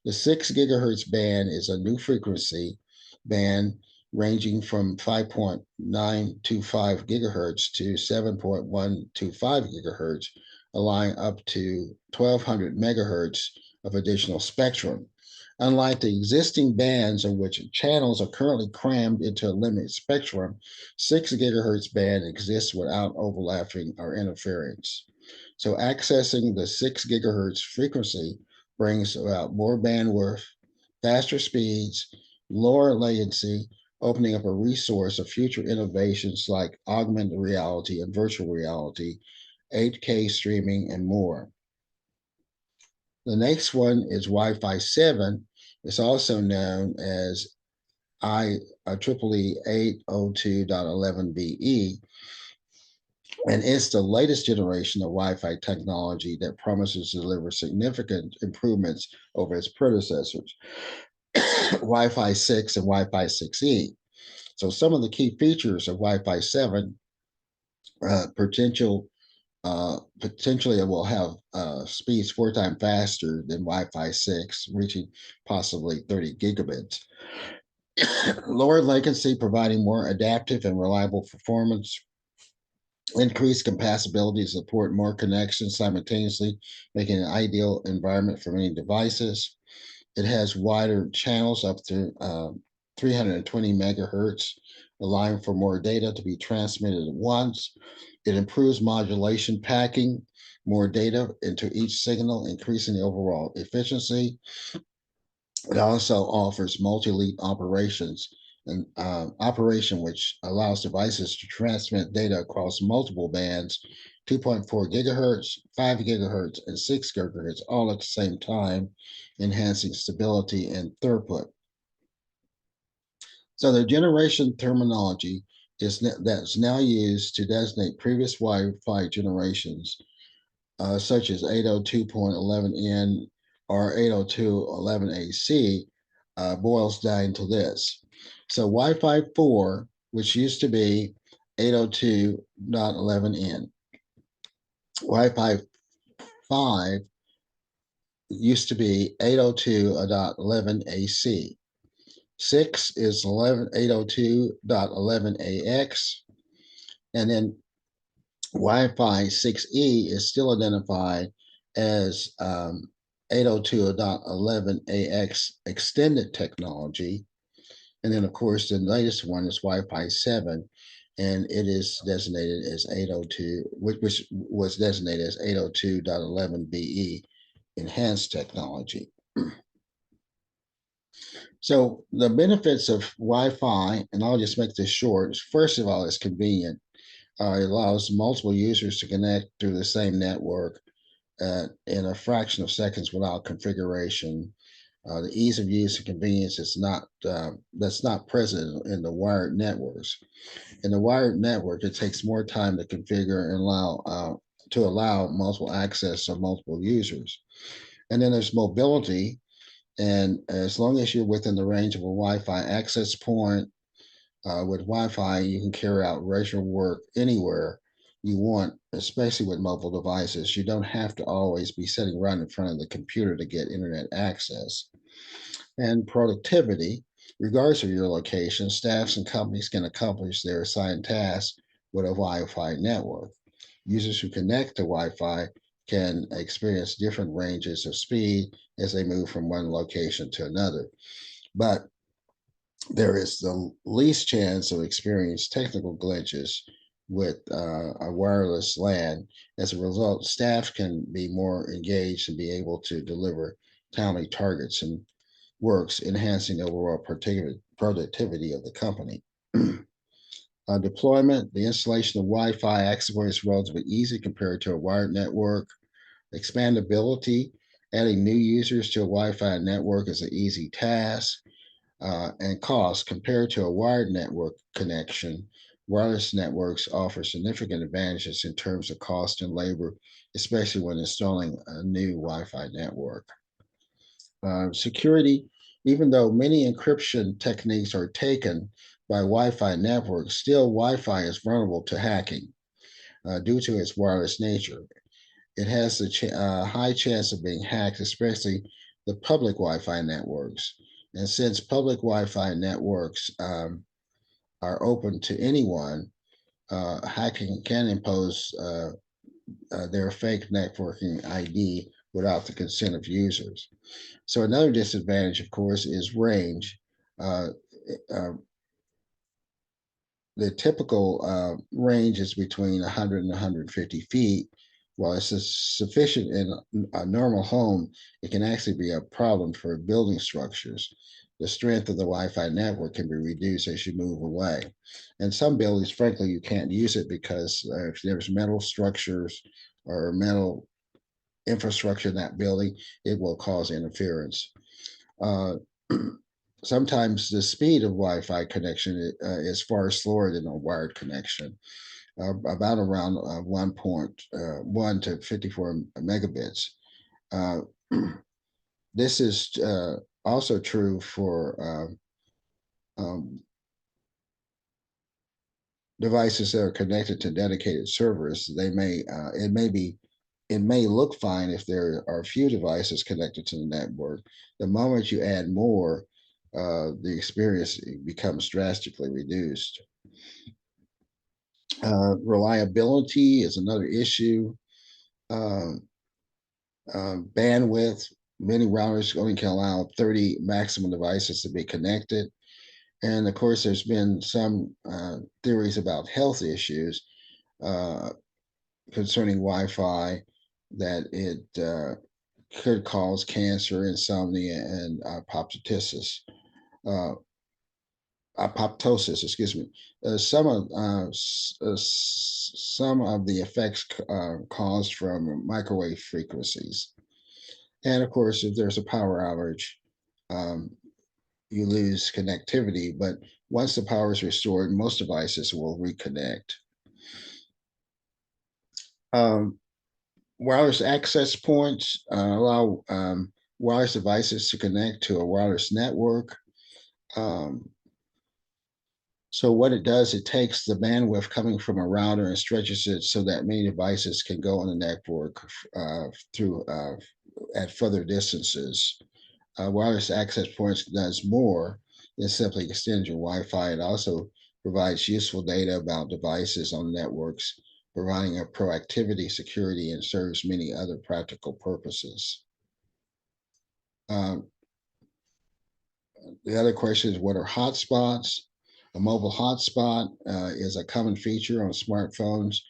The 6 gigahertz band is a new frequency band ranging from 5.925 gigahertz to 7.125 gigahertz, allowing up to 1200 megahertz of additional spectrum. Unlike the existing bands in which channels are currently crammed into a limited spectrum, 6 gigahertz band exists without overlapping or interference. So accessing the 6 gigahertz frequency brings about more bandwidth, faster speeds, lower latency, opening up a resource of future innovations like augmented reality and virtual reality, 8K streaming, and more. The next one is Wi-Fi 7. It's also known as IEEE 802.11be, and it's the latest generation of Wi-Fi technology that promises to deliver significant improvements over its predecessors, Wi-Fi 6 and Wi-Fi 6E. So some of the key features of Wi-Fi 7, potentially it will have speeds 4 times faster than Wi-Fi 6, reaching possibly 30 gigabits. Lower latency, providing more adaptive and reliable performance. Increased compatibility to support more connections simultaneously, making an ideal environment for many devices. It has wider channels up to 320 megahertz, allowing for more data to be transmitted at once. It improves modulation, packing more data into each signal, increasing the overall efficiency. It also offers multi-lead operations and operation, which allows devices to transmit data across multiple bands, 2.4 gigahertz, 5 gigahertz, and 6 gigahertz, all at the same time, enhancing stability and throughput. So the generation terminology that's now used to designate previous Wi-Fi generations, such as 802.11n or 802.11ac, boils down to this. So Wi-Fi 4, which used to be 802.11n, Wi-Fi 5 used to be 802.11ac. 6 is 802.11ax, and then Wi-Fi 6E is still identified as 802.11ax extended technology. And then, of course, the latest one is Wi-Fi 7, and it is designated as 802, which was designated as 802.11be enhanced technology. So the benefits of Wi-Fi, and I'll just make this short, is first of all, it's convenient. It allows multiple users to connect through the same network in a fraction of seconds without configuration. The ease of use and convenience is that's not present in the wired networks. In the wired network, it takes more time to configure and allow multiple access of multiple users. And then there's mobility, and as long as you're within the range of a Wi-Fi access point, with Wi-Fi, you can carry out regular work anywhere you want, especially with mobile devices. You don't have to always be sitting right in front of the computer to get internet access. And productivity, regardless of your location, staffs and companies can accomplish their assigned tasks with a Wi-Fi network. Users who connect to Wi-Fi can experience different ranges of speed as they move from one location to another. But there is the least chance of experiencing technical glitches with a wireless LAN. As a result, staff can be more engaged and be able to deliver timely targets and works, enhancing the overall productivity of the company. Deployment, the installation of Wi-Fi access points is relatively easy compared to a wired network. Expandability, adding new users to a Wi-Fi network is an easy task. And cost compared to a wired network connection, wireless networks offer significant advantages in terms of cost and labor, especially when installing a new Wi-Fi network. Security, even though many encryption techniques are taken by Wi-Fi networks, still Wi-Fi is vulnerable to hacking due to its wireless nature. It has a high chance of being hacked, especially the public Wi-Fi networks. And since public Wi-Fi networks are open to anyone, hacking can impose their fake networking ID without the consent of users. So another disadvantage, of course, is range. The typical range is between 100 and 150 feet. While it's sufficient in a normal home, it can actually be a problem for building structures. The strength of the Wi-Fi network can be reduced as you move away. And some buildings, frankly, you can't use it because if there's metal structures or metal infrastructure in that building, it will cause interference. sometimes the speed of Wi-Fi connection is far slower than a wired connection, about around 1.1 to 54 megabits. Uh, this is also true for devices that are connected to dedicated servers. It may look fine if there are a few devices connected to the network. The moment you add more, the experience becomes drastically reduced. Reliability is another issue. Um, Bandwidth, many routers only can allow 30 maximum devices to be connected. And of course, there's been some theories about health issues uh, concerning Wi-Fi, that it could cause cancer, insomnia, and apoptosis. Excuse me. Some of the effects caused from microwave frequencies, and of course, if there's a power outage, um, you lose connectivity. But once the power is restored, most devices will reconnect. Um, Wireless access points allow wireless devices to connect to a wireless network. Um, so what it does, it takes the bandwidth coming from a router and stretches it so that many devices can go on the network through at further distances. Wireless access points does more than simply extend your Wi-Fi. It also provides useful data about devices on networks, providing a proactivity, security, and serves many other practical purposes. The other question is, what are hotspots? A mobile hotspot is a common feature on smartphones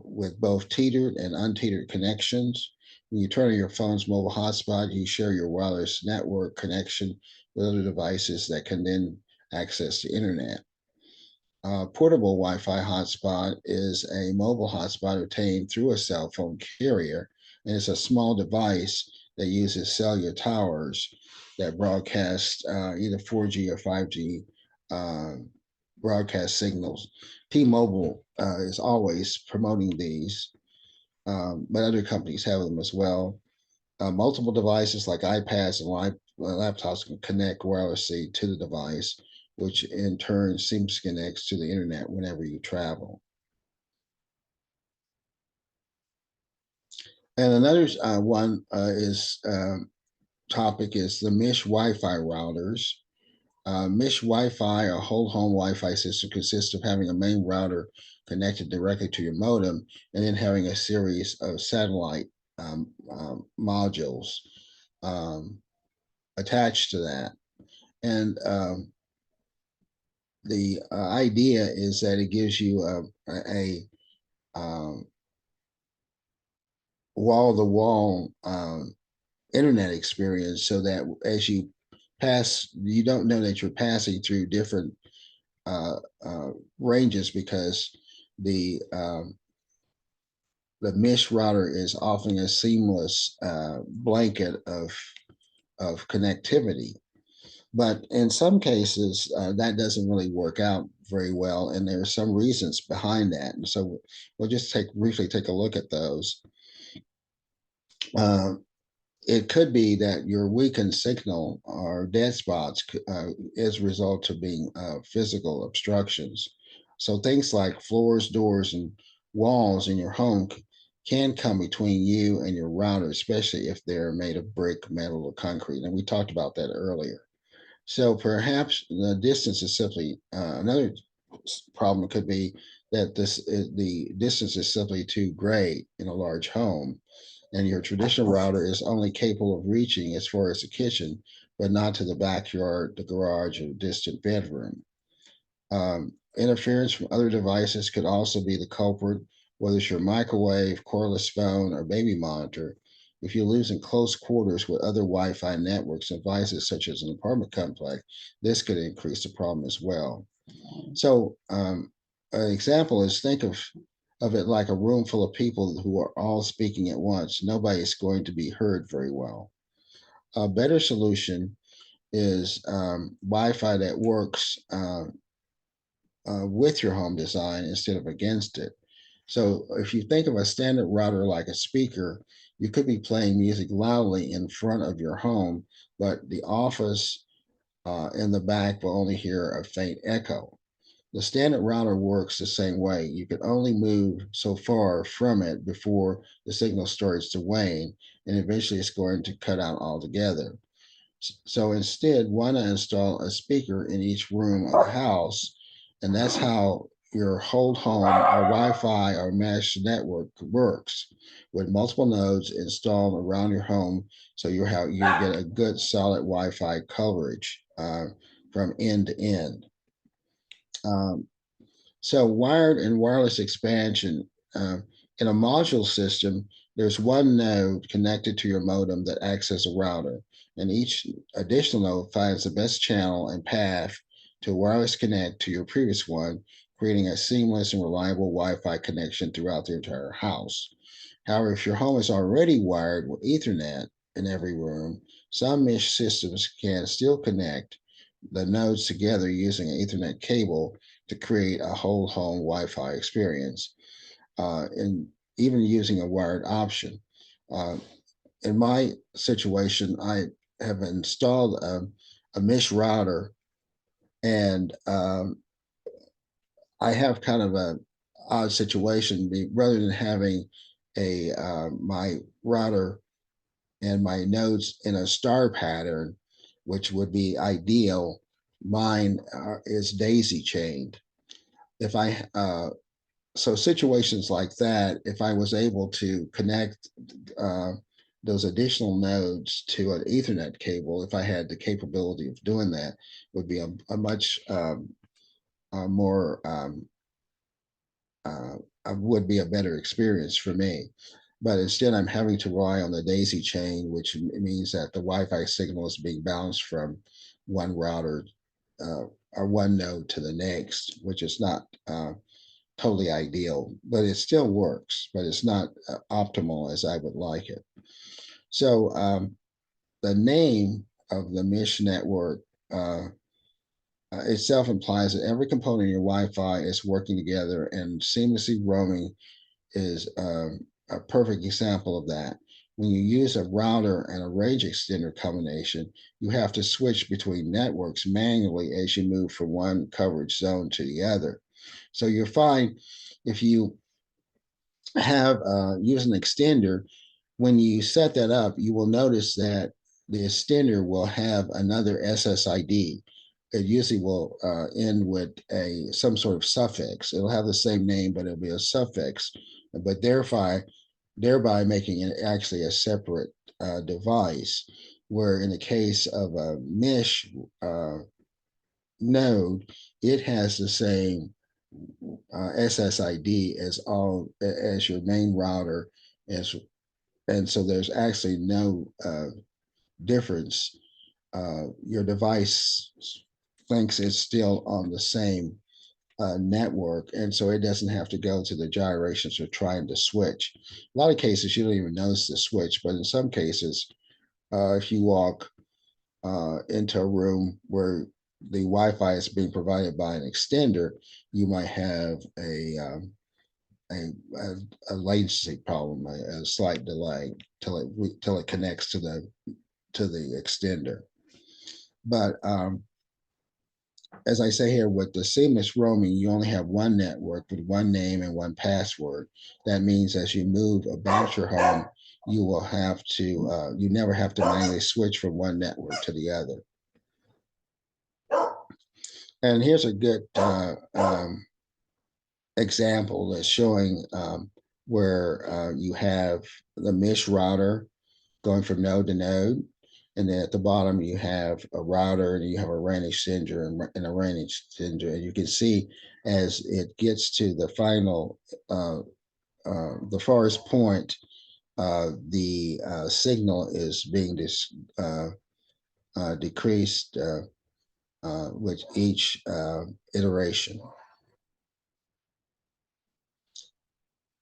with both tethered and untethered connections. When you turn on your phone's mobile hotspot, you share your wireless network connection with other devices that can then access the internet. Portable Wi-Fi hotspot is a mobile hotspot obtained through a cell phone carrier, and it's a small device that uses cellular towers that broadcast either 4G or 5G broadcast signals. T-Mobile is always promoting these, but other companies have them as well. Multiple devices like iPads and laptops can connect wirelessly to the device, which in turn seamlessly connects to the internet whenever you travel. And another topic is the mesh Wi-Fi routers. Mesh Wi-Fi or whole home Wi-Fi system consists of having a main router connected directly to your modem and then having a series of satellite modules attached to that. And the idea is that it gives you a wall-to-wall internet experience, so that as you pass, you don't know that you're passing through different ranges, because the mesh router is offering a seamless blanket of connectivity. But in some cases, that doesn't really work out very well, and there are some reasons behind that. And so we'll just briefly take a look at those. It could be that your weakened signal or dead spots as a result of being physical obstructions. So things like floors, doors, and walls in your home can come between you and your router, especially if they're made of brick, metal, or concrete. And we talked about that earlier. So perhaps the distance is simply another problem. Could be that the distance is simply too great in a large home, and your traditional router is only capable of reaching as far as the kitchen, but not to the backyard, the garage, or distant bedroom. Interference from other devices could also be the culprit, whether it's your microwave, cordless phone, or baby monitor. If you live in close quarters with other Wi-Fi networks and devices, such as an apartment complex, this could increase the problem as well. So an example is, think of it like a room full of people who are all speaking at once. Nobody is going to be heard very well. A better solution is Wi-Fi that works with your home design instead of against it. So if you think of a standard router like a speaker, you could be playing music loudly in front of your home, but the office in the back will only hear a faint echo. The standard router works the same way. You can only move so far from it before the signal starts to wane, and eventually it's going to cut out altogether. So instead, why not install a speaker in each room of the house? And that's how your whole home or Wi-Fi or mesh network works, with multiple nodes installed around your home, so you get a good solid Wi-Fi coverage from end to end. So wired and wireless expansion. In a module system, there's one node connected to your modem that acts as a router, and each additional node finds the best channel and path to wireless connect to your previous one, creating a seamless and reliable Wi-Fi connection throughout the entire house. However, if your home is already wired with Ethernet in every room, some mesh systems can still connect the nodes together using an Ethernet cable to create a whole home Wi-Fi experience, and even using a wired option. Uh, in my situation, I have installed a mesh router, and I have kind of a odd situation. Rather than having my router and my nodes in a star pattern, which would be ideal, mine is daisy chained. If I So situations like that, if I was able to connect those additional nodes to an Ethernet cable, if I had the capability of doing that, would be a much more would be a better experience for me. But instead, I'm having to rely on the daisy chain, which means that the Wi-Fi signal is being bounced from one router or one node to the next, which is not totally ideal, but it still works, but it's not optimal as I would like it. So the name of the mesh network itself implies that every component of your Wi-Fi is working together, and seamlessly roaming is a perfect example of that. When you use a router and a range extender combination, you have to switch between networks manually as you move from one coverage zone to the other. So you'll find if you have use an extender, when you set that up, you will notice that the extender will have another SSID. It usually will end with some sort of suffix. It'll have the same name, but it'll be a suffix, but thereby making it actually a separate device. Where in the case of a mesh node, it has the same SSID as your main router, and so there's actually no difference. Your device thinks it's still on the same network, and so it doesn't have to go to the gyrations of trying to switch. A lot of cases, you don't even notice the switch, but in some cases, if you walk into a room where the Wi-Fi is being provided by an extender, you might have a latency problem, a slight delay till it connects to the extender. But as I say here, with the seamless roaming, you only have one network with one name and one password. That means as you move about your home, you never have to manually switch from one network to the other. And here's a good example that's showing where you have the mesh router going from node to node. And then at the bottom, you have a router and you have a RAN extender and a RAN extender. And you can see as it gets to the final, the farthest point, the signal is being decreased with each iteration.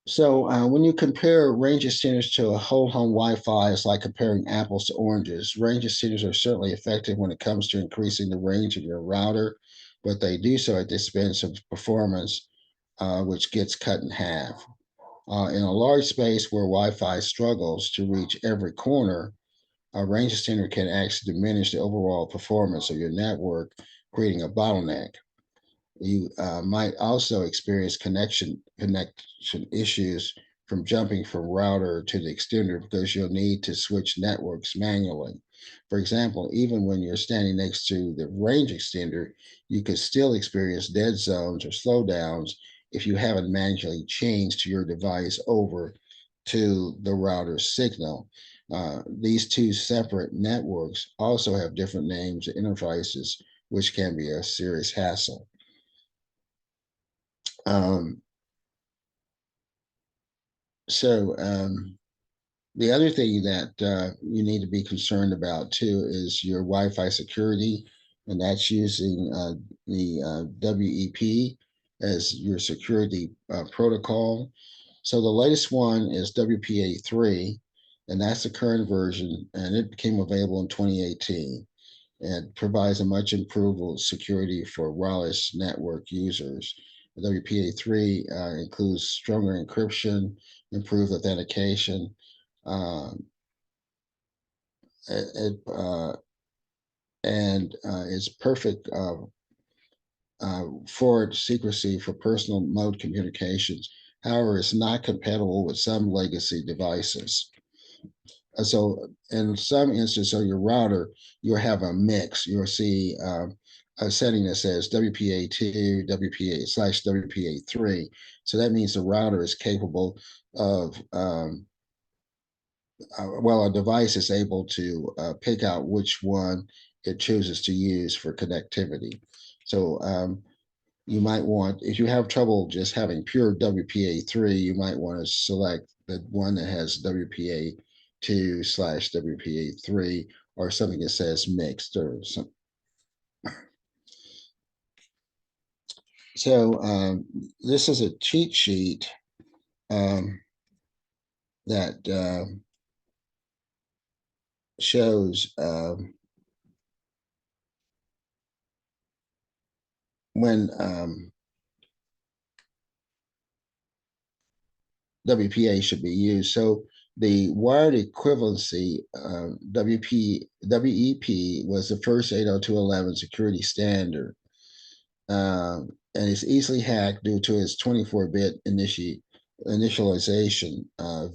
So when you compare range extenders to a whole home Wi-Fi, it's like comparing apples to oranges. Range extenders are certainly effective when it comes to increasing the range of your router, but they do so at the expense of performance, which gets cut in half. In a large space where Wi-Fi struggles to reach every corner, a range extender can actually diminish the overall performance of your network, creating a bottleneck. You might also experience connection issues from jumping from router to the extender because you'll need to switch networks manually. For example, even when you're standing next to the range extender, you could still experience dead zones or slowdowns if you haven't manually changed your device over to the router signal. These two separate networks also have different names and interfaces, which can be a serious hassle. Um, so the other thing that you need to be concerned about too is your Wi-Fi security, and that's using the WEP as your security protocol. So the latest one is WPA3, and that's the current version, and it became available in 2018 and provides a much improved security for wireless network users. WPA3 includes stronger encryption, improved authentication, um, it, and it's perfect forward secrecy for personal mode communications. However, it's not compatible with some legacy devices. So in some instances of your router, you'll have a mix. You'll see a setting that says WPA2, WPA/WPA3. So that means the router is capable of, well, a device is able to pick out which one it chooses to use for connectivity. So you might want, if you have trouble just having pure WPA3, you might want to select the one that has WPA2/WPA3 or something that says mixed or something. So this is a cheat sheet that shows when WPA should be used. So the wired equivalency WEP was the first 802.11 security standard, and it's easily hacked due to its 24-bit initialization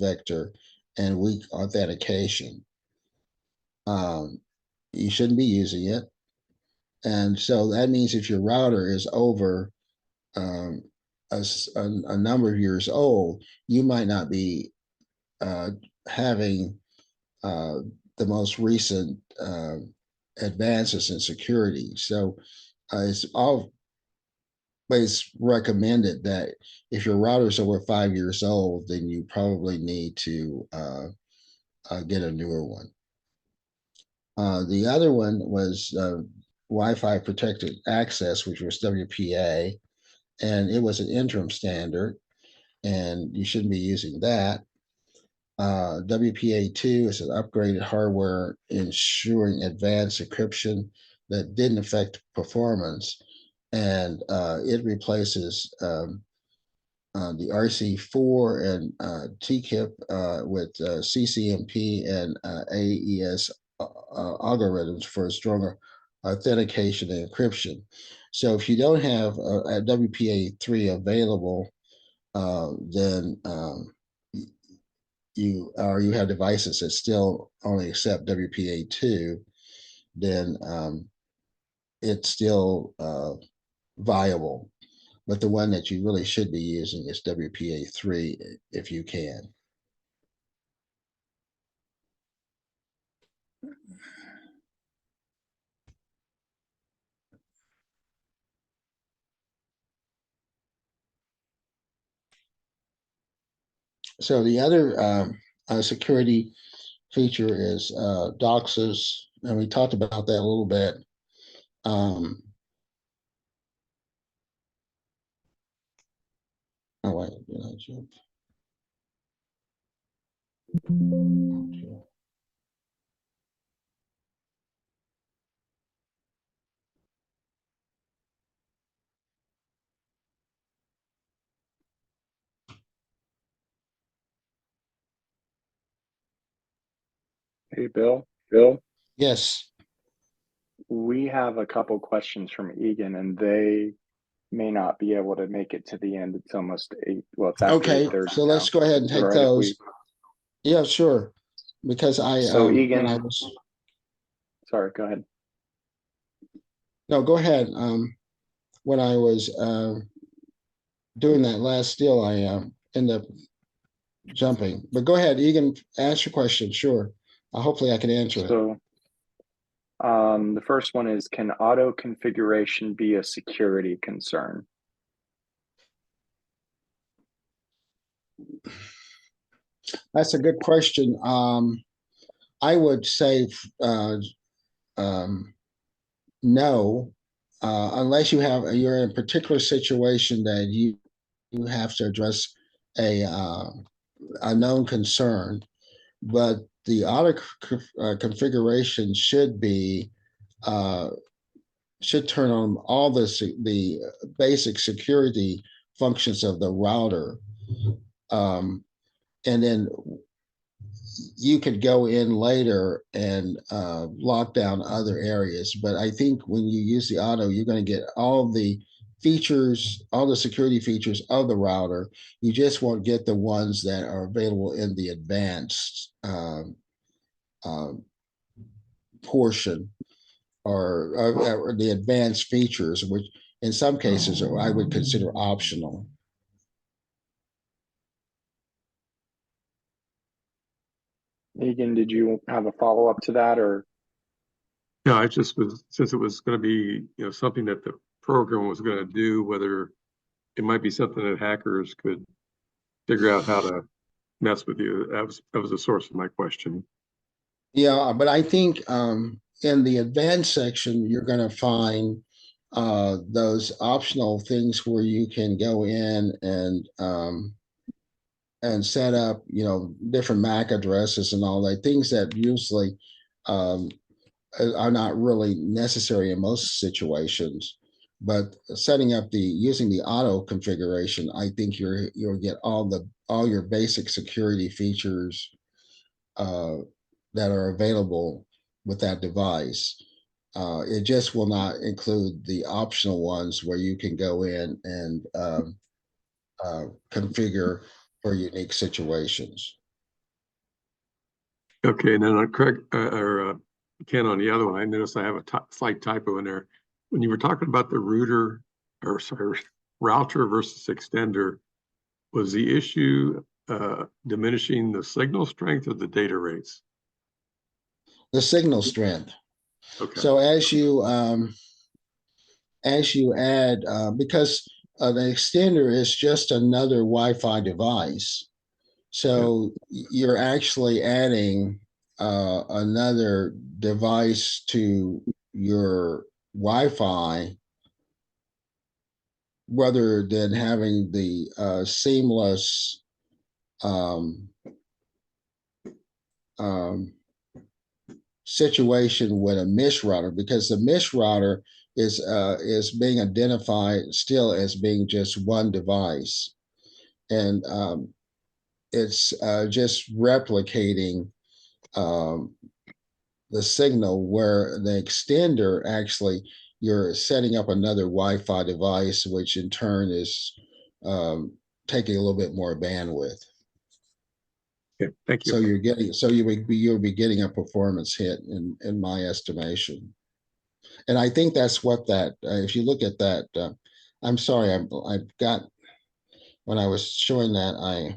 vector and weak authentication. You shouldn't be using it, and so that means if your router is over um, a number of years old, you might not be having the most recent advances in security. So it's always recommended that if your router is over 5 years old, then you probably need to get a newer one. The other one was Wi-Fi protected access, which was WPA, and it was an interim standard, and you shouldn't be using that. WPA2 is an upgraded hardware ensuring advanced encryption that didn't affect performance, and it replaces the RC4 and TKIP with CCMP and AES algorithms for stronger authentication and encryption. So if you don't have a WPA3 available, then you have devices that still only accept WPA2, then it's still viable. But the one that you really should be using is WPA3 if you can. So the other security feature is DOCIS, and we talked about that a little bit. Oh wait, did I jump? Hey, Bill, Yes. we have a couple questions from Egan, and they may not be able to make it to the end. It's almost 8. Well, it's after Okay, 8:30 so now. let's go ahead and Is it all take right if those. we? Yeah, sure. Because So Egan, when I was, sorry, go ahead. no, go ahead. When I was doing that last deal, I ended up jumping. But go ahead, Egan, ask your question. Sure. Hopefully I can answer it. So the first one is, can auto configuration be a security concern? That's a good question. I would say no, you're in a particular situation that you have to address a known concern, but the auto configuration should turn on all the basic security functions of the router, and then you could go in later and lock down other areas. But I think when you use the auto, you're going to get all the features, all the security features of the router. You just won't get the ones that are available in the advanced uh, portion or the advanced features, which in some cases I would consider optional. Egan, did you have a follow-up to that, or? Yeah, I just was, since it was going to be, something that the program was going to do, whether it might be something that hackers could figure out how to mess with you. That was the source of my question. Yeah, but I think in the advanced section, you're going to find those optional things where you can go in and set up, different MAC addresses and all that, things that usually um, are not really necessary in most situations. But setting up using the auto configuration, I think you'll get all your basic security features uh, that are available with that device. It just will not include the optional ones where you can go in and configure for unique situations. Okay, and then on Craig Ken, on the other one, I noticed I have a slight typo in there. When you were talking about the router versus extender, was the issue diminishing the signal strength or the data rates? The signal strength. Okay. So as you add, because the extender is just another Wi-Fi device, so you're actually adding another device to your Wi-Fi rather than having the seamless um, um, situation with a mesh router, because the mesh router is being identified still as being just one device, and it's just replicating um, the signal, where the extender actually you're setting up another Wi-Fi device, which in turn is taking a little bit more bandwidth. Okay, thank you. So you'll be getting a performance hit in my estimation. And I think that's what that, if you look at that, I'm sorry, I've got, when I was showing that, let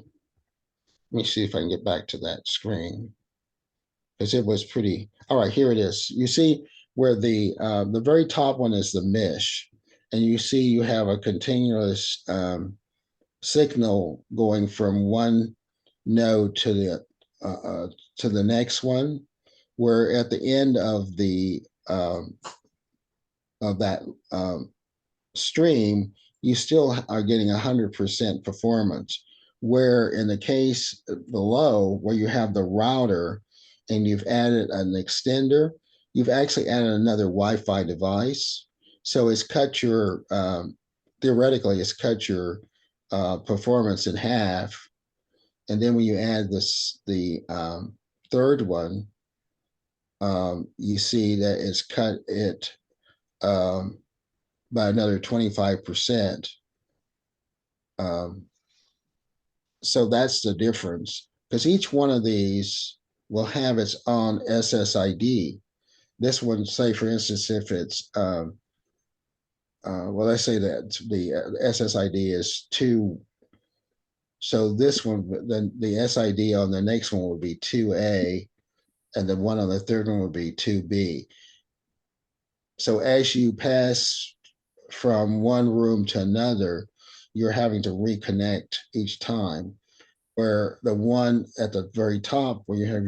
me see if I can get back to that screen, because it was pretty, all right, here it is. You see where the very top one is the mesh, and you see you have a continuous signal going from one node to the next one, where at the end of that stream, you still are getting 100% performance. Where in the case below, where you have the router and you've added an extender, you've actually added another Wi-Fi device. So it's cut your, theoretically, it's cut your performance in half. And then when you add the third one, you see that it's cut it by another 25%. So that's the difference, because each one of these will have its own SSID. This one, say for instance, if it's well, let's say that the SSID is 2. So this one, then the SID on the next one would be 2A, and the one on the third one would be 2B. So as you pass from one room to another, you're having to reconnect each time. Where the one at the very top, where you have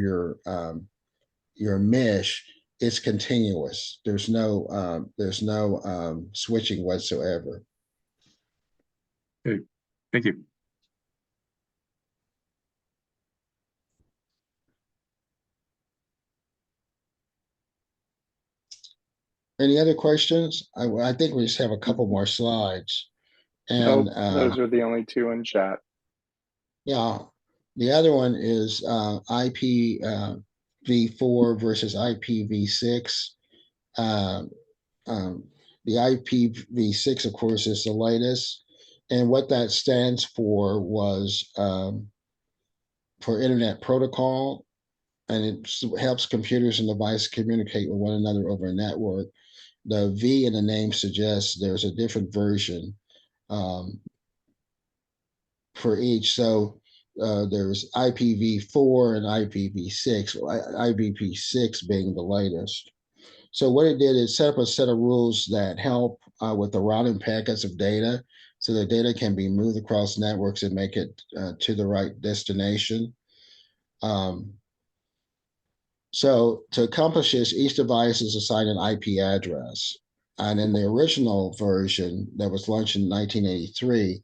your mesh, it's continuous. There's no switching whatsoever. Okay, thank you. Any other questions? I think we just have a couple more slides. And Nope, those are the only two in chat. yeah, the other one is IPv4 versus IPv6. The IPv6, of course, is the latest. And what that stands for was for Internet Protocol, and it helps computers and devices communicate with one another over a network. The V in the name suggests there's a different version for each. So there's IPv4 and IPv6, IPv6 being the latest. So what it did is set up a set of rules that help with the routing packets of data, so the data can be moved across networks and make it to the right destination. So to accomplish this, each device is assigned an IP address. And in the original version that was launched in 1983,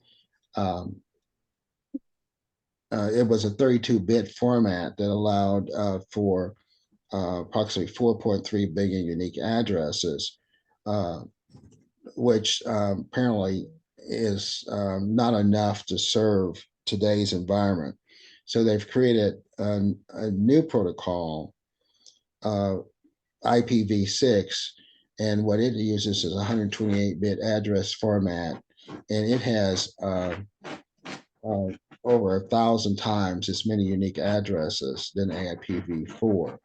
it was a 32-bit format that allowed for approximately 4.3 billion unique addresses, which apparently is not enough to serve today's environment. So they've created a new protocol, IPv6, and what it uses is a 128-bit address format, and it has over 1,000 times as many unique addresses than IPv4.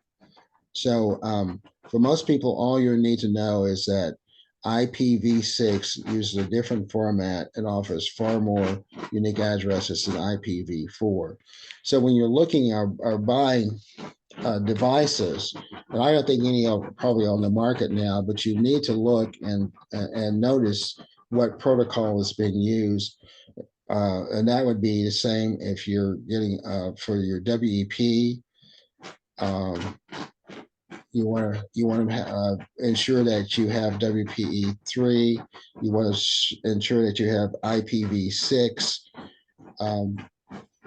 So for most people, all you need to know is that IPv6 uses a different format and offers far more unique addresses than IPv4. So when you're looking or buying devices, and I don't think any are probably on the market now, but you need to look and notice what protocol is being used. And that would be the same if you're getting for your WEP. You want to ensure that you have WPE3. You want to ensure that you have IPv6.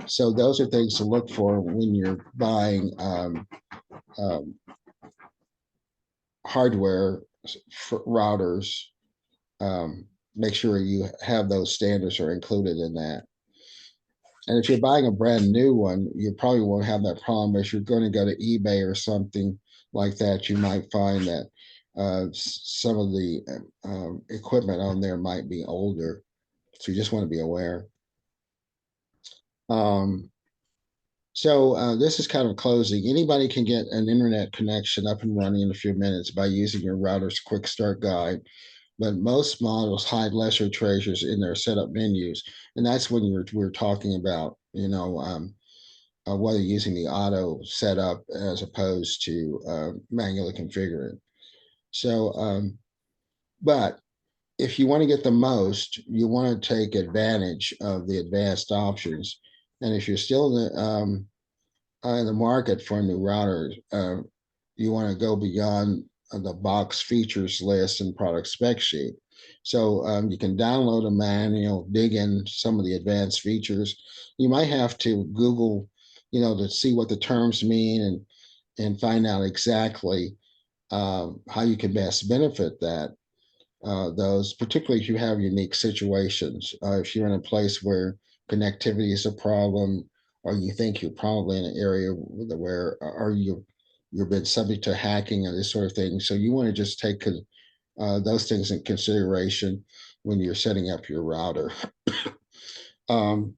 So those are things to look for when you're buying hardware for routers. Make sure you have those standards are included in that. And if you're buying a brand new one, you probably won't have that problem. If you're going to go to eBay or something like that, you might find that some of the equipment on there might be older. So you just want to be aware. So this is kind of closing. Anybody can get an internet connection up and running in a few minutes by using your router's quick start guide. But most models hide lesser treasures in their setup menus. And that's when we're talking about, whether using the auto setup as opposed to manually configuring. So, but if you want to get the most, you want to take advantage of the advanced options. And if you're still in the market for a new router, you want to go beyond the box features list and product spec sheet. So you can download a manual, dig in some of the advanced features. You might have to Google, to see what the terms mean and find out exactly how you can best benefit those, particularly if you have unique situations. If you're in a place where connectivity is a problem, or you think you're probably in an area where, or you've been subject to hacking and this sort of thing. So you want to just take those things in consideration when you're setting up your router. um,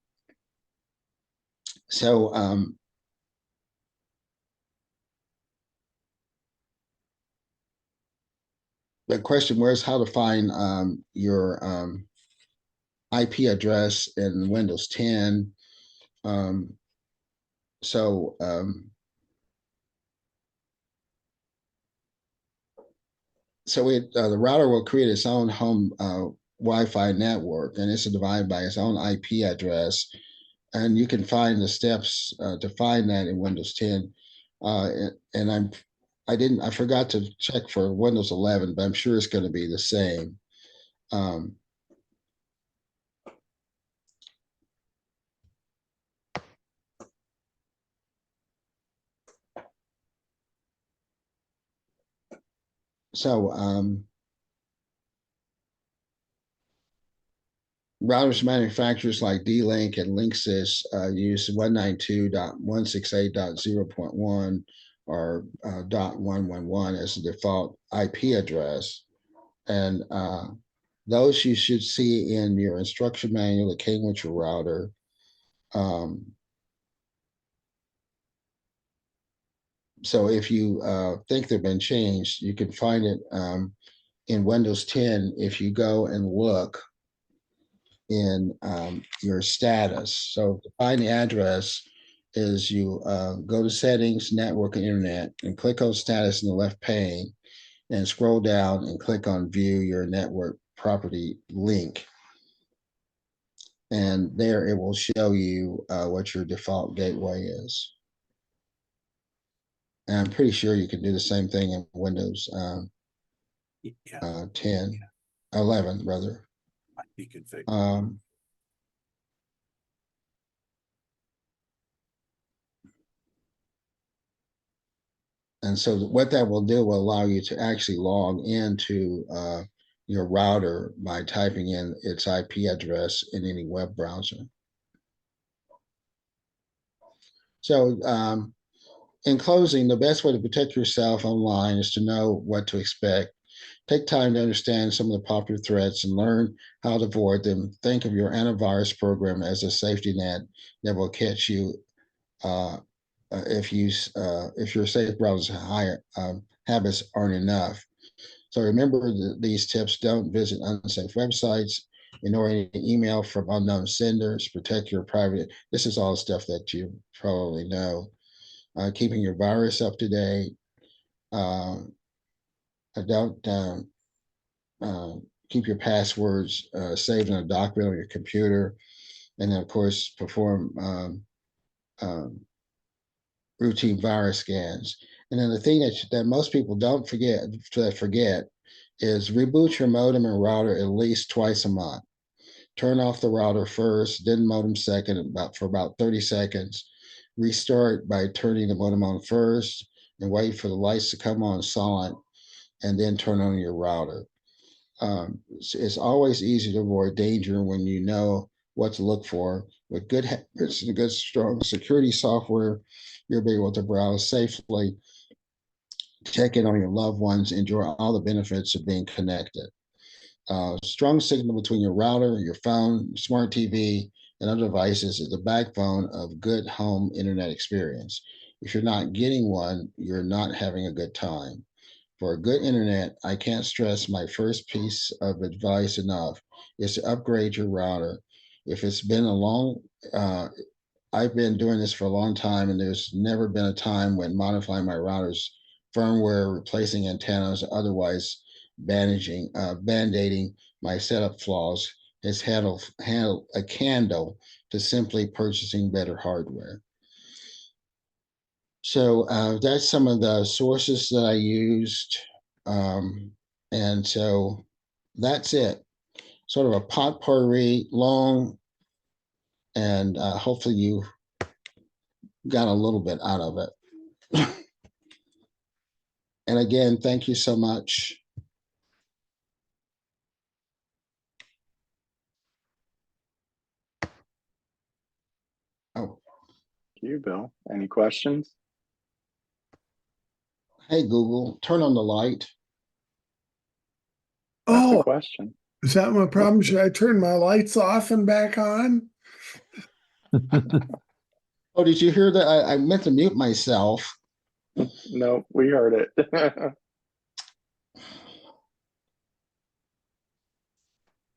so the question was how to find your IP address in Windows 10. Um, so the router will create its own home Wi-Fi network, and it's divided by its own IP address. And you can find the steps to find that in Windows 10. And I forgot to check for Windows 11, but I'm sure it's going to be the same. So routers manufacturers like D-Link and Linksys use 192.168.0.1 or .111 as the default IP address. And those you should see in your instruction manual that came with your router. So if you think they've been changed, you can find it in Windows 10 if you go and look in your status. So to find the address is you go to settings, network and internet, and click on status in the left pane and scroll down and click on view your network property link. And there it will show you what your default gateway is. And I'm pretty sure you can do the same thing in Windows 10, 11 rather. Might be configured. And so what that will do will allow you to actually log into your router by typing in its IP address in any web browser. So in closing, the best way to protect yourself online is to know what to expect. Take time to understand some of the popular threats and learn how to avoid them. Think of your antivirus program as a safety net that will catch you if your safe browser habits aren't enough. So remember these tips: don't visit unsafe websites, ignore any email from unknown senders, protect your private. This is all stuff that you probably know. Keeping your virus up to date. Don't keep your passwords saved in a document on your computer, and then of course perform routine virus scans. And then the thing that most people don't forget is reboot your modem and router at least twice a month. Turn off the router first, then modem second for about 30 seconds. Restart by turning the modem on first and wait for the lights to come on silent, and then turn on your router. It's always easy to avoid danger when you know what to look for. With good habits and good, strong security software, you'll be able to browse safely, check in on your loved ones, enjoy all the benefits of being connected. Strong signal between your router, your phone, smart TV, and other devices is the backbone of good home internet experience. If you're not getting one, you're not having a good time. For a good internet, I can't stress my first piece of advice enough, is to upgrade your router. If it's been I've been doing this for a long time, and there's never been a time when modifying my router's firmware, replacing antennas, or otherwise band-aiding my setup flaws has handled a candle to simply purchasing better hardware. So that's some of the sources that I used. And so that's it. Sort of a potpourri, long, and hopefully you got a little bit out of it. And again, thank you so much. Oh, Thank you, Bill. Any questions? hey, Google, turn on the light. That's a Oh, question. is that my problem? Should I turn my lights off and back on? Oh, did you hear that? I meant to mute myself. No, we heard it.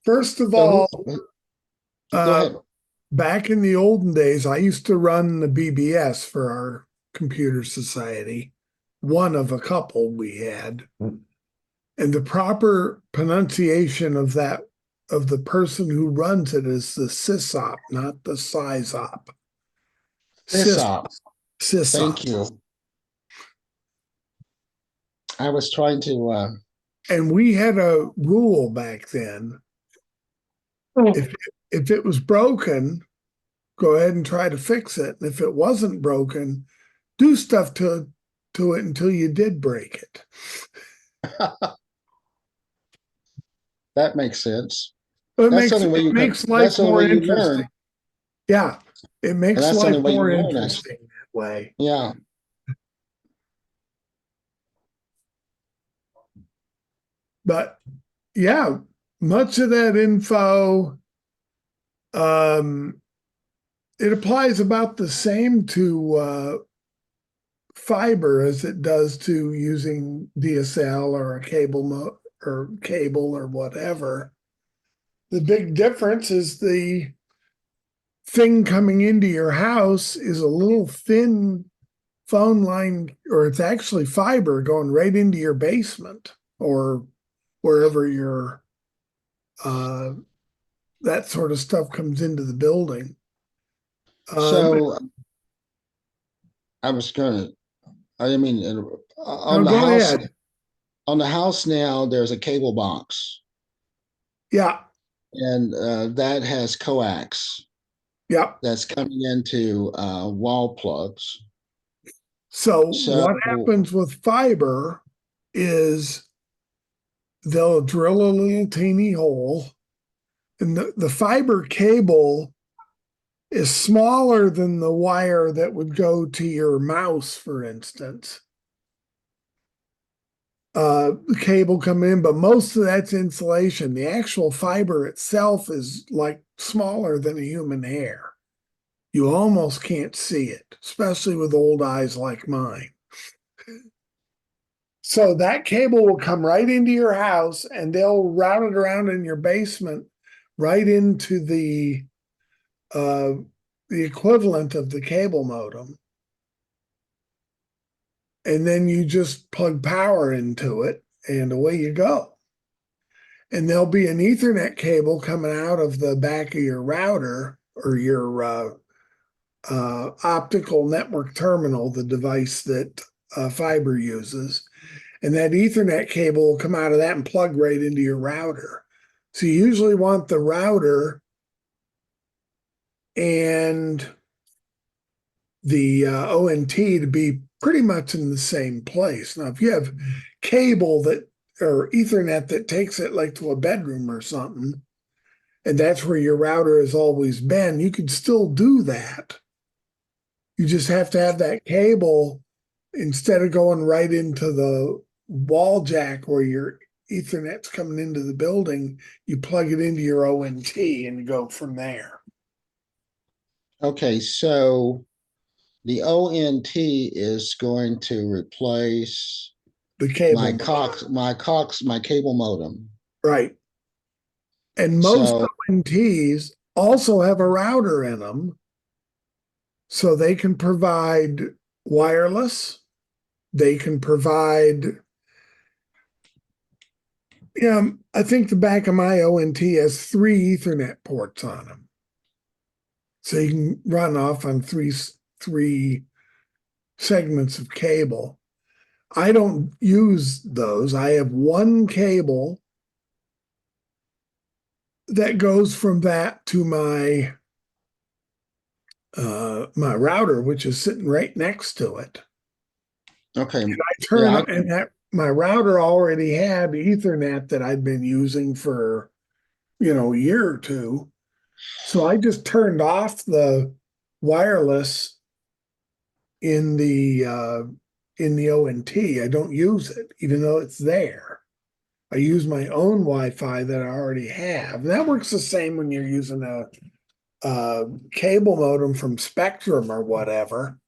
First of So all, go ahead. back in the olden days, I used to run the BBS for our computer society, one of a couple we had. And the proper pronunciation of that, of the person who runs it, is the sysop, not the sysop. Sysop. Sysop. Thank you. I was trying to. And we had a rule back then. If it was broken, go ahead and try to fix it. And if it wasn't broken, do stuff to it until you did break it. That makes sense. But That's the only way you can. makes That's life the only more way you interesting. learn. Yeah, it makes And that's the only life way you more learn. interesting that way. Yeah. But yeah, much of that info, it applies about the same to fiber as it does to using DSL or a cable or whatever. The big difference is the thing coming into your house is a little thin phone line, or it's actually fiber going right into your basement or wherever your that sort of stuff comes into the building. So I was gonna. I mean, on the go house. ahead. On the house now, there's a cable box, Yeah. and that has coax Yeah. that's coming into wall plugs. So So what happens with fiber is they'll drill a little teeny hole, and the fiber cable is smaller than the wire that would go to your mouse, for instance. The cable come in, but most of that's insulation. The actual fiber itself is like smaller than a human hair. You almost can't see it, especially with old eyes like mine. So that cable will come right into your house, and they'll route it around in your basement right into the equivalent of the cable modem. And then you just plug power into it and away you go. And there'll be an Ethernet cable coming out of the back of your router or your optical network terminal, the device that fiber uses. And that Ethernet cable will come out of that and plug right into your router. So you usually want the router and the ONT to be pretty much in the same place. Now, if you have cable that or Ethernet that takes it like to a bedroom or something, and that's where your router has always been, you could still do that. You just have to have that cable, instead of going right into the wall jack where your Ethernet's coming into the building, you plug it into your ONT and go from there. okay, so the ONT is going to replace The cable, my cable modem. right? And most So ONTs also have a router in them, so they can provide wireless. They can provide, yeah, I think the back of my ONT has 3 Ethernet ports on them. So you can run off on three segments of cable. I don't use those. I have one cable that goes from that to my my router, which is sitting right next to it. Okay. I turn Yeah, and that my router already had Ethernet that I'd been using for, a year or two. So I just turned off the wireless in the ONT. I don't use it, even though it's there. I use my own Wi-Fi that I already have. And that works the same when you're using a cable modem from Spectrum or whatever.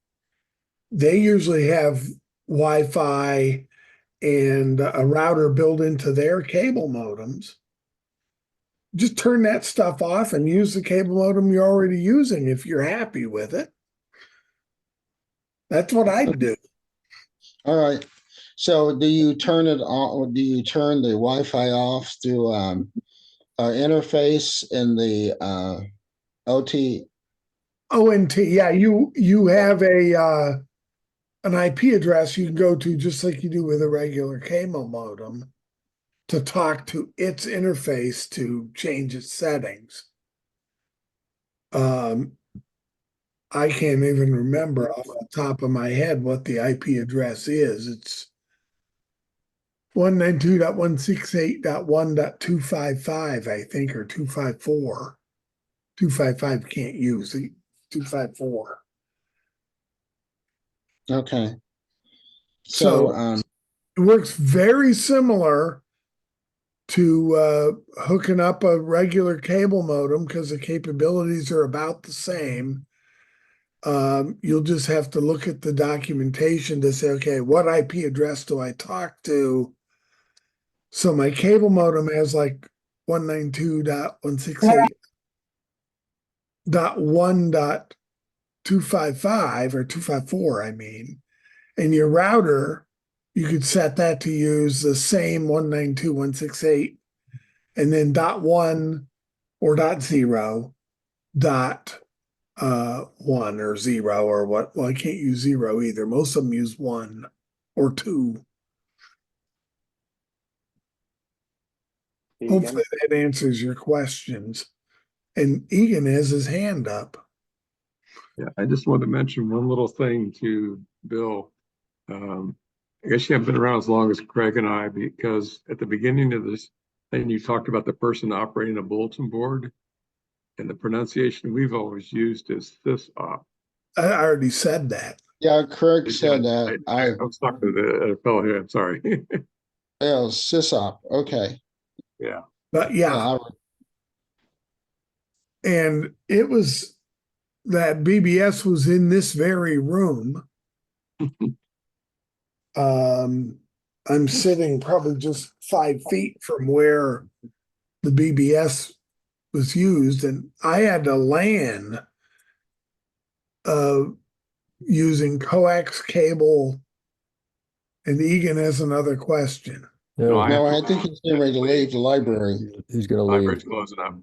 They usually have Wi-Fi and a router built into their cable modems. Just turn that stuff off and use the cable modem you're already using if you're happy with it. That's what I'd do. all right. So do you turn it on? Do you turn the Wi-Fi off through interface in the OT? ONT, yeah, you have an IP address you can go to just like you do with a regular cable modem to talk to its interface to change its settings. I can't even remember off the top of my head what the IP address is. It's 192.168.1.255, I think, or 254. 255 can't use it. 254. Okay. So it works very similar to hooking up a regular cable modem because the capabilities are about the same. You'll just have to look at the documentation to say, okay, what IP address do I talk to? So my cable modem has like 192.168.1.255 or 254, I mean. And your router, you could set that to use the same 192.168 and then .1 or .0 .1 or 0 or what. Well, I can't use 0 either. Most of them use 1 or 2. Egan. Hopefully that answers your questions. And Egan has his hand up. Yeah, I just wanted to mention one little thing to Bill. I guess you haven't been around as long as Craig and I, because at the beginning of this thing, you talked about the person operating a bulletin board, and the pronunciation we've always used is sysop. I already said that. yeah, Craig said that. I was talking to a fellow here. I'm sorry. Yeah, sysop. Okay. Yeah. But yeah, and it was that BBS was in this very room. I'm sitting probably just 5 feet from where the BBS was used, and I had to LAN using coax cable. And Egan has another question. No, I No, have I to think he's getting ready to leave the library. He's gonna Library's leave. closing up.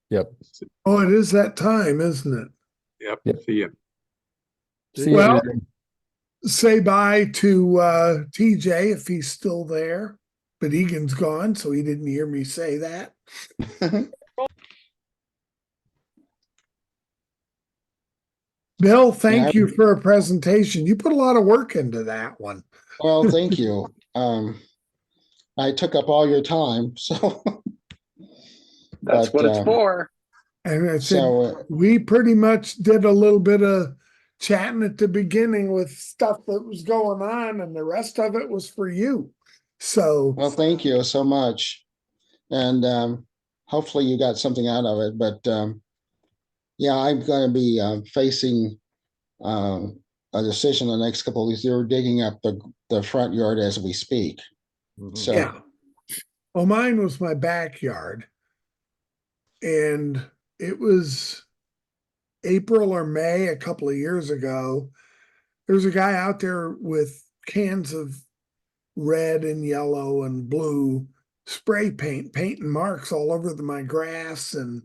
Yep. Oh, it is that time, isn't it? Yep. Yep. See ya. See Well, you. Egan. say bye to TJ if he's still there. But Egan's gone, so he didn't hear me say that. Bill, thank you for a presentation. You put a lot of work into that one. Well, thank you. I took up all your time, so That's what it's for. And I said, so we pretty much did a little bit of chatting at the beginning with stuff that was going on, and the rest of it was for you. So, well, thank you so much, and hopefully you got something out of it. But yeah, I'm going to be facing a decision the next couple of weeks. You're digging up the front yard as we speak. So yeah. Well, mine was my backyard. And it was April or May a couple of years ago. There's a guy out there with cans of red and yellow and blue spray paint, painting marks all over my grass and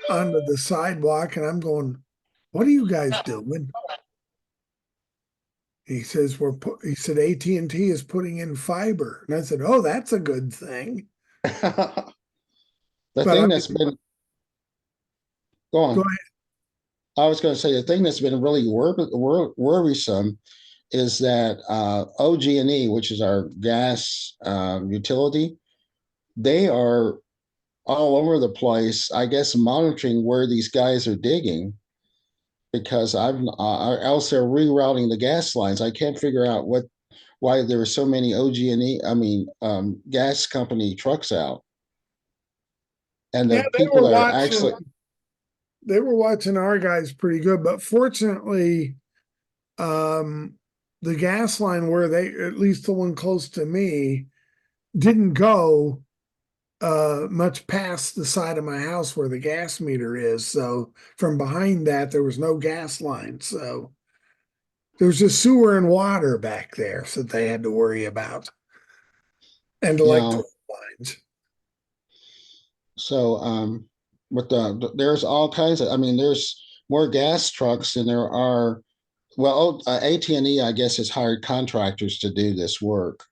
onto the sidewalk. And I'm going, what are you guys doing? He says, he said, AT&T is putting in fiber. And I said, oh, that's a good thing. The But thing I- that's been, go on. Go ahead. I was going to say the thing that's been really worrisome is that OG&E, which is our gas utility, they are all over the place, I guess, monitoring where these guys are digging, because else they're rerouting the gas lines. I can't figure out why there are so many OG&E, gas company trucks out. And Yeah, the people that are actually, they were watching our guys pretty good, but fortunately, the gas line where they, at least the one close to me, didn't go much past the side of my house where the gas meter is. So from behind that, there was no gas line. So there was just sewer and water back there, so they had to worry about, and electric lines. so but there's all kinds of, there's more gas trucks than there are. Well, AT&E, I guess, has hired contractors to do this work,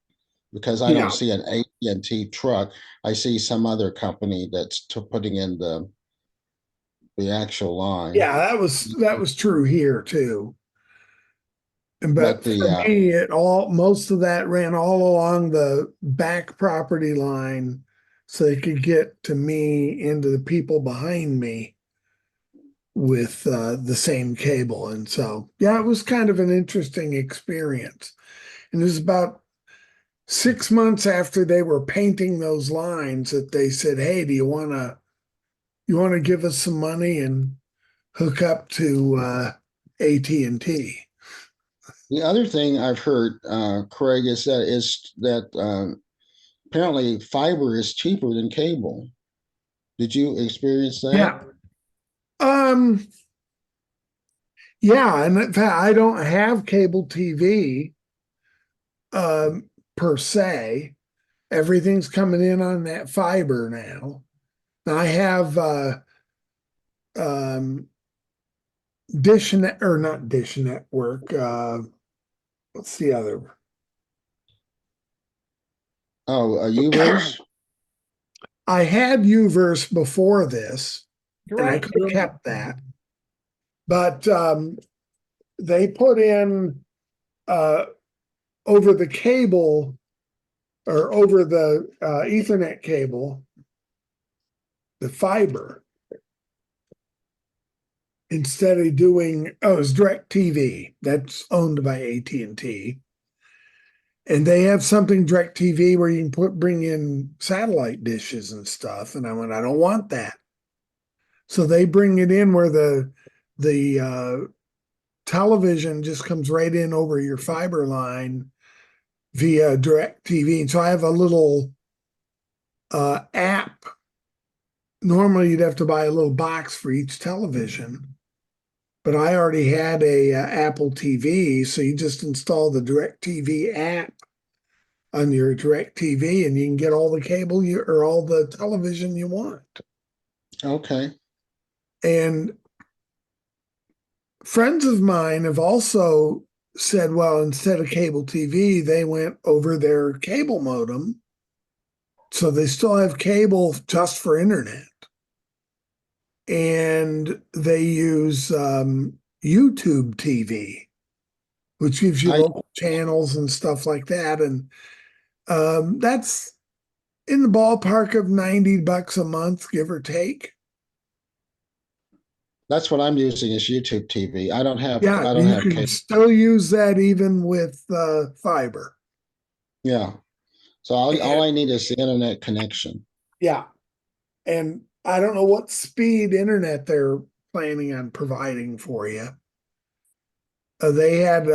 because I Yeah. don't see an AT&T truck. I see some other company that's putting in the actual line. Yeah, that was true here too. But But for the me, most of that ran all along the back property line, so they could get to me and to the people behind me with the same cable. And so, yeah, it was kind of an interesting experience. And it was about 6 months after they were painting those lines that they said, "Hey, do you want to give us some money and hook up to AT&T?" the other thing I've heard, Craig, is that apparently fiber is cheaper than cable. Did you experience that? Yeah. Yeah, and in fact, I don't have cable TV per se. Everything's coming in on that fiber now. I have Dish Net, or not Dish Network. What's the other? Oh, UVerse? I had Uverse before this, and I right. could have kept that. But they put in over the cable, or over the Ethernet cable, the fiber, instead of doing, it's DirecTV that's owned by AT&T, and they have something DirecTV where you can bring in satellite dishes and stuff. And I went, I don't want that. So they bring it in where the television just comes right in over your fiber line via DirecTV. And so I have a little app. Normally you'd have to buy a little box for each television, but I already had a Apple TV, so you just install the DirecTV app on your DirecTV, and you can get all the cable or all the television you want. Okay. And friends of mine have also said, well, instead of cable TV, they went over their cable modem, so they still have cable just for internet. And they use YouTube TV, which gives you local channels and stuff like that. And that's in the ballpark of $90 a month, give or take. That's what I'm using, is YouTube TV. I don't have Yeah, you can cable. still use that even with fiber. Yeah. So all I need is the internet connection. Yeah. And I don't know what speed internet they're planning on providing for you. They had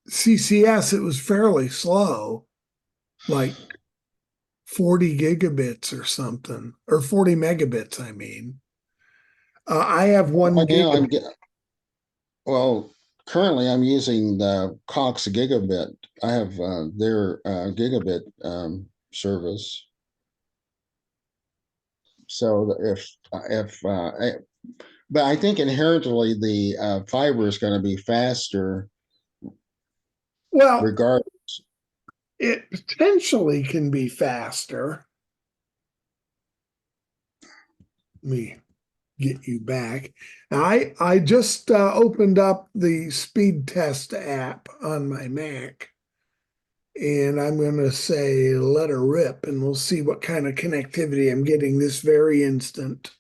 CCS, it was fairly slow, like 40 gigabits or something, or 40 megabits, I mean. I have 1 Right now gigabit. well, currently I'm using the Cox Gigabit. I have their gigabit service. So but I think inherently the fiber is going to be faster Well, regardless. it potentially can be faster. me get you back. I just opened up the speed test app on my Mac, and I'm going to say let her rip, and we'll see what kind of connectivity I'm getting this very instant.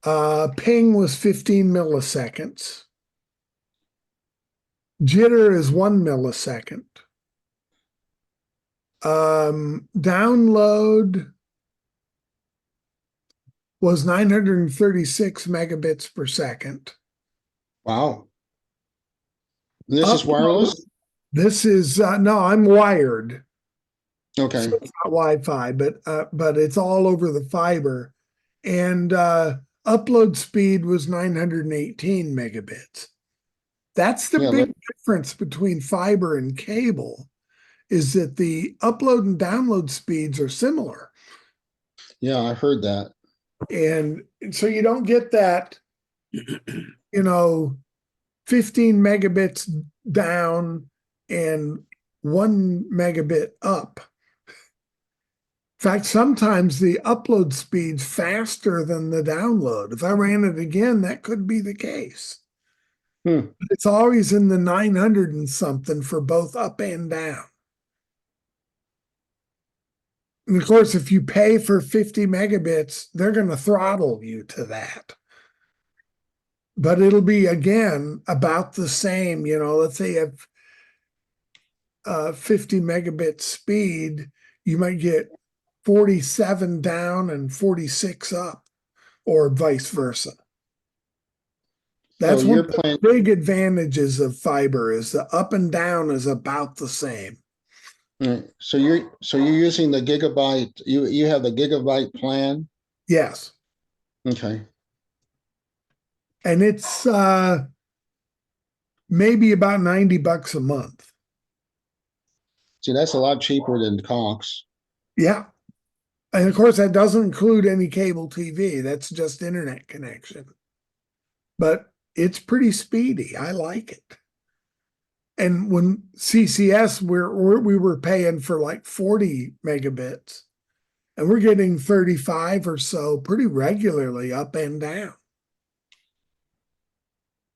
Ping was 15 milliseconds. Jitter is 1 millisecond. Download was 936 megabits per second. Wow. This is wireless? This is no, I'm wired. Okay. So it's not Wi-Fi, but it's all over the fiber. And upload speed was 918 megabits. That's the big difference between fiber and cable, is that the upload and download speeds are similar. Yeah, I heard that. And so you don't get that, 15 megabits down and 1 megabit up. In fact, sometimes the upload speed's faster than the download. If I ran it again, that could be the case. But it's always in the 900 and something for both up and down. And of course, if you pay for 50 megabits, they're going to throttle you to that. But it'll be, again, about the same. Let's say you have 50 megabit speed, you might get 47 down and 46 up, or vice versa. That's one of the big advantages of fiber, is the up and down is about the same. So you're using the gigabyte, you have the gigabyte plan? Yes. Okay. And it's maybe about $90 a month. See, that's a lot cheaper than Cox. Yeah. And of course, that doesn't include any cable TV. That's just internet connection. But it's pretty speedy. I like it. And when CCS, we were paying for like 40 megabits, and we're getting 35 or so pretty regularly up and down.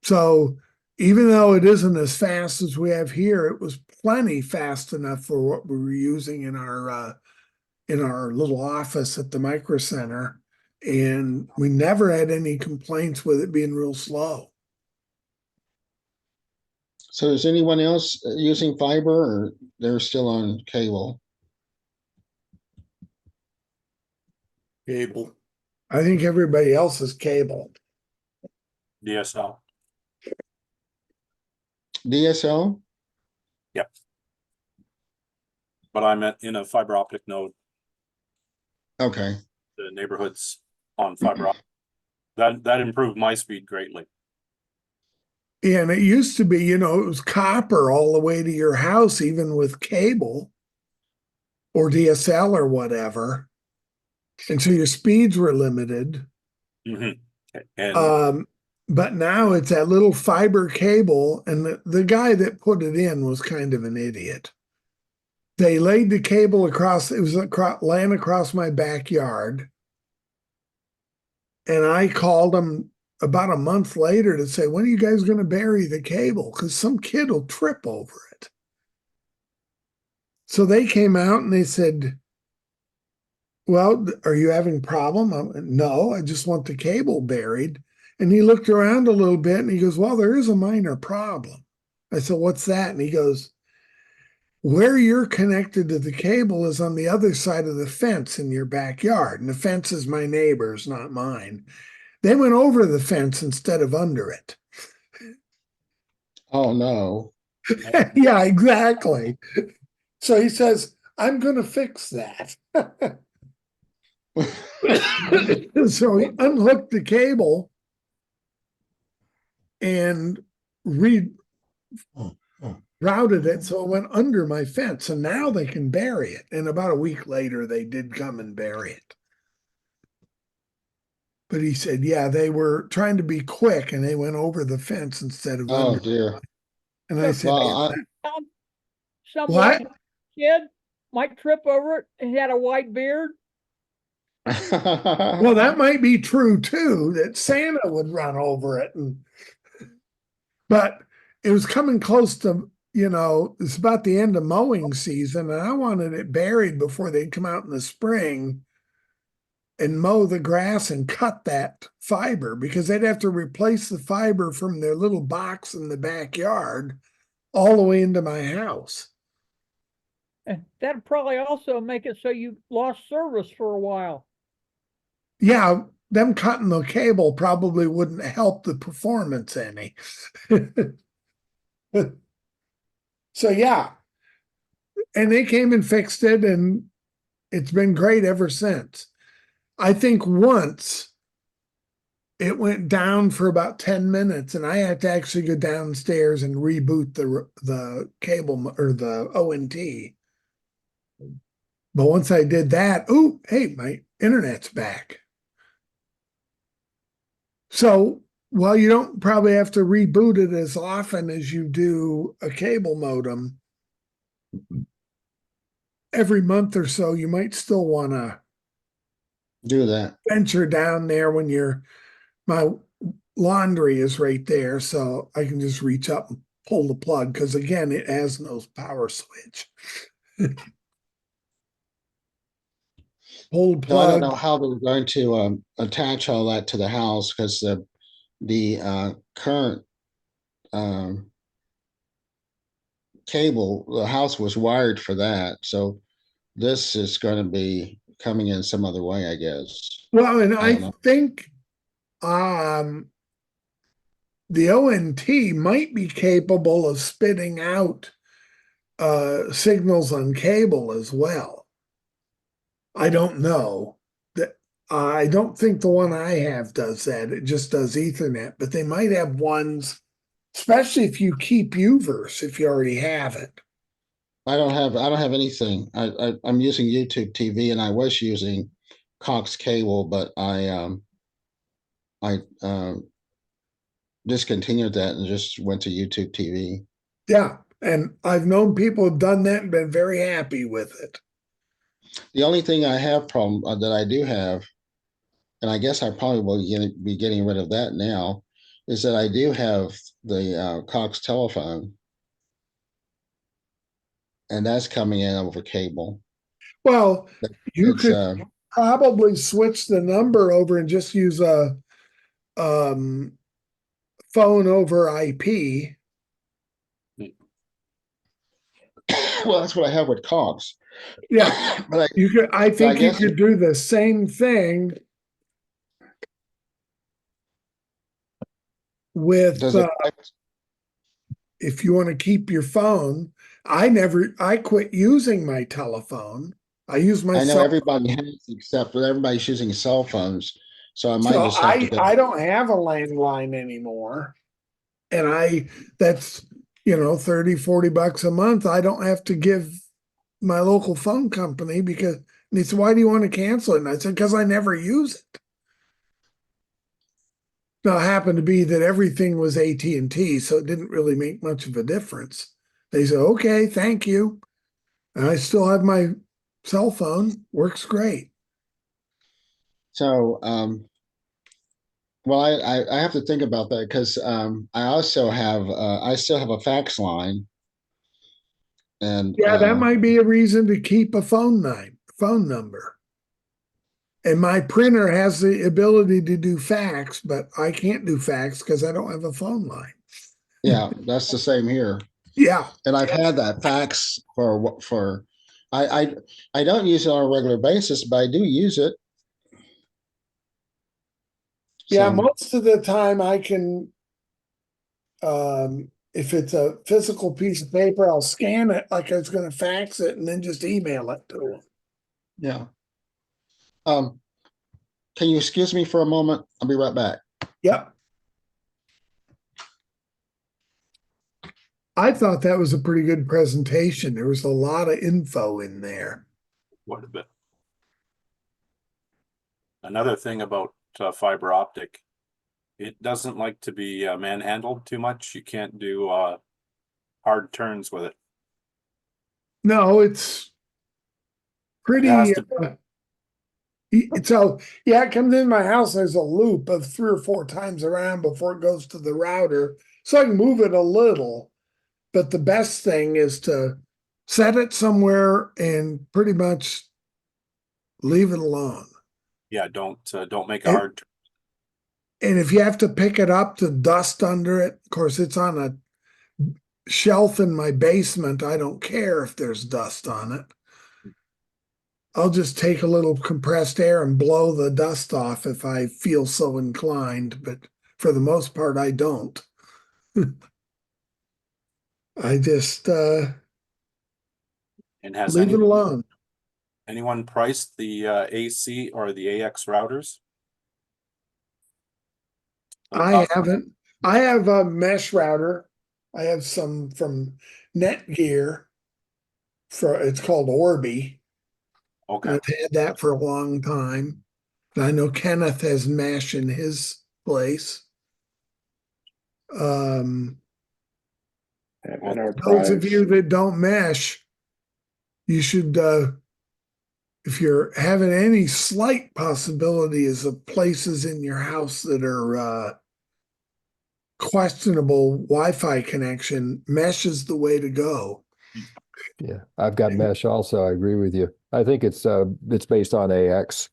So even though it isn't as fast as we have here, it was plenty fast enough for what we were using in our little office at the Micro Center. And we never had any complaints with it being real slow. So is anyone else using fiber, or they're still on cable? Cable. I think everybody else is cable. DSL. DSL? Yep. But I'm in a fiber optic node. Okay. The neighborhoods on fiber optic. That improved my speed greatly. Yeah, and it used to be, it was copper all the way to your house, even with cable or DSL or whatever. And so your speeds were limited. Mm-hmm. And but now it's that little fiber cable, and the guy that put it in was kind of an idiot. They laid the cable across, it was laying across my backyard. And I called them about a month later to say, when are you guys going to bury the cable? Because some kid will trip over it. So they came out and they said, well, are you having a problem? No, I just want the cable buried. And he looked around a little bit and he goes, well, there is a minor problem. I said, what's that? And he goes, where you're connected to the cable is on the other side of the fence in your backyard. And the fence is my neighbor's, not mine. They went over the fence instead of under it. Oh, no. Yeah, exactly. So he says, I'm going to fix that. So he unhooked the cable and rerouted it so it went under my fence. And now they can bury it. And about a week later, they did come and bury it. But he said, yeah, they were trying to be quick and they went over the fence instead of Oh, under. dear. And I said, Well, Some what? kid might trip over it and he had a white beard. Well, that might be true too, that Santa would run over it but it was coming close to, it's about the end of mowing season and I wanted it buried before they'd come out in the spring and mow the grass and cut that fiber because they'd have to replace the fiber from their little box in the backyard all the way into my house. And that'd probably also make it so you lost service for a while. Yeah, them cutting the cable probably wouldn't help the performance any. So yeah, and they came and fixed it and it's been great ever since. I think once it went down for about 10 minutes and I had to actually go downstairs and reboot the cable or the ONT. But once I did that, oh, hey, my internet's back. So while you don't probably have to reboot it as often as you do a cable modem, every month or so, you might still want to Do that. venture down there when my laundry is right there. So I can just reach up and pull the plug because again, it has no power switch. Pull the So I don't plug. know how they're going to attach all that to the house because the current cable, the house was wired for that. So this is going to be coming in some other way, I guess. Well, and I don't I know. think the ONT might be capable of spitting out signals on cable as well. I don't know. I don't think the one I have does that. It just does Ethernet, but they might have ones, especially if you keep UVerse, if you already have it. I don't have anything. I'm using YouTube TV and I was using Cox cable, but I discontinued that and just went to YouTube TV. Yeah, and I've known people have done that and been very happy with it. The only thing I have problem that I do have, and I guess I probably will be getting rid of that now, is that I do have the Cox telephone, and that's coming in over cable. Well, you It's could probably switch the number over and just use a phone over IP. well, that's what I have with Cox. Yeah, but you could. I think you guess- could do the same thing with does it? if you want to keep your phone. I quit using my telephone. I use my I know cell. everybody has, except for everybody's using cell phones, so I might So just have to go. I don't have a landline anymore. And that's, $30-40 a month. I don't have to give my local phone company because and he said, why do you want to cancel it? And I said, because I never use it. Now it happened to be that everything was AT&T, so it didn't really make much of a difference. They said, okay, thank you. And I still have my cell phone, works great. So, well, I have to think about that because I also have I still have a fax line, and Yeah, that might be a reason to keep a phone number. And my printer has the ability to do fax, but I can't do fax because I don't have a phone line. yeah, that's the same here. Yeah. And I've had that fax for I don't use it on a regular basis, but I do use it. Yeah, So, most of the time I can, if it's a physical piece of paper, I'll scan it like I was going to fax it and then just email it to them. yeah. Can you excuse me for a moment? I'll be right back. Yep. I thought that was a pretty good presentation. There was a lot of info in there. Quite a bit. Another thing about fiber optic, it doesn't like to be manhandled too much. You can't do hard turns with it. No, it's pretty. It has to- So yeah, it comes in my house. There's a loop of 3 or 4 times around before it goes to the router, so I can move it a little. But the best thing is to set it somewhere and pretty much leave it alone. Yeah, don't make it It- hard. And if you have to pick it up to dust under it, of course, it's on a shelf in my basement. I don't care if there's dust on it. I'll just take a little compressed air and blow the dust off if I feel so inclined, but for the most part, I don't. I just And has leave it alone. anyone priced the AC or the AX routers? I haven't. I have a mesh router. I have some from Netgear. It's called Orbi. Okay. I've had that for a long time. And I know Kenneth has mesh in his place. An Those of you enterprise. that don't mesh, you should, if you're having any slight possibilities of places in your house that are questionable Wi-Fi connection, mesh is the way to go. Yeah, I've got mesh also. I agree with you. I think it's based on AX.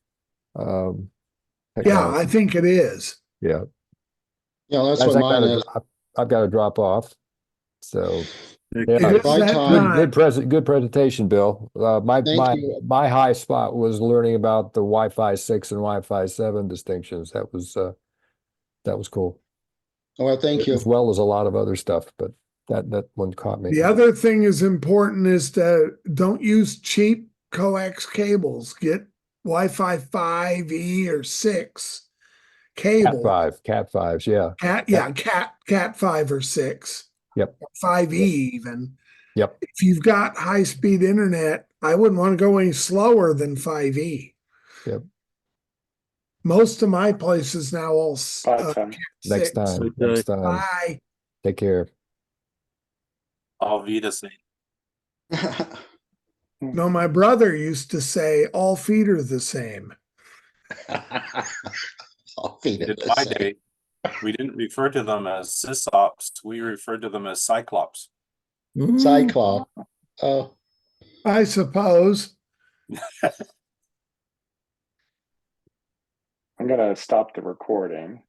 Yeah, technology. I think it is. Yeah. Yeah, that's Guys, what mine is. I've got to drop off. So It yeah, is Right that time. time. good presentation, Bill. Thank you. My high spot was learning about the Wi-Fi 6 and Wi-Fi 7 distinctions. That was cool. Well, thank you. As well as a lot of other stuff, but that one caught me. The other thing is important is to don't use cheap coax cables. Get Wi-Fi 5E or 6 cable. Cat 5s, yeah. Cat 5 or 6. Yep. 5E even. Yep. If you've got high-speed internet, I wouldn't want to go any slower than 5E. Yep. Most of my places now all Bye, Tom. Next 6. time. Next time. Bye. Take care. Auf Wiedersehen. No, my brother used to say all feet are the same. I'll feed it In the my same. day, we didn't refer to them as sysops. We referred to them as cyclops. Cyclops. Oh. I suppose. I'm gonna stop the recording.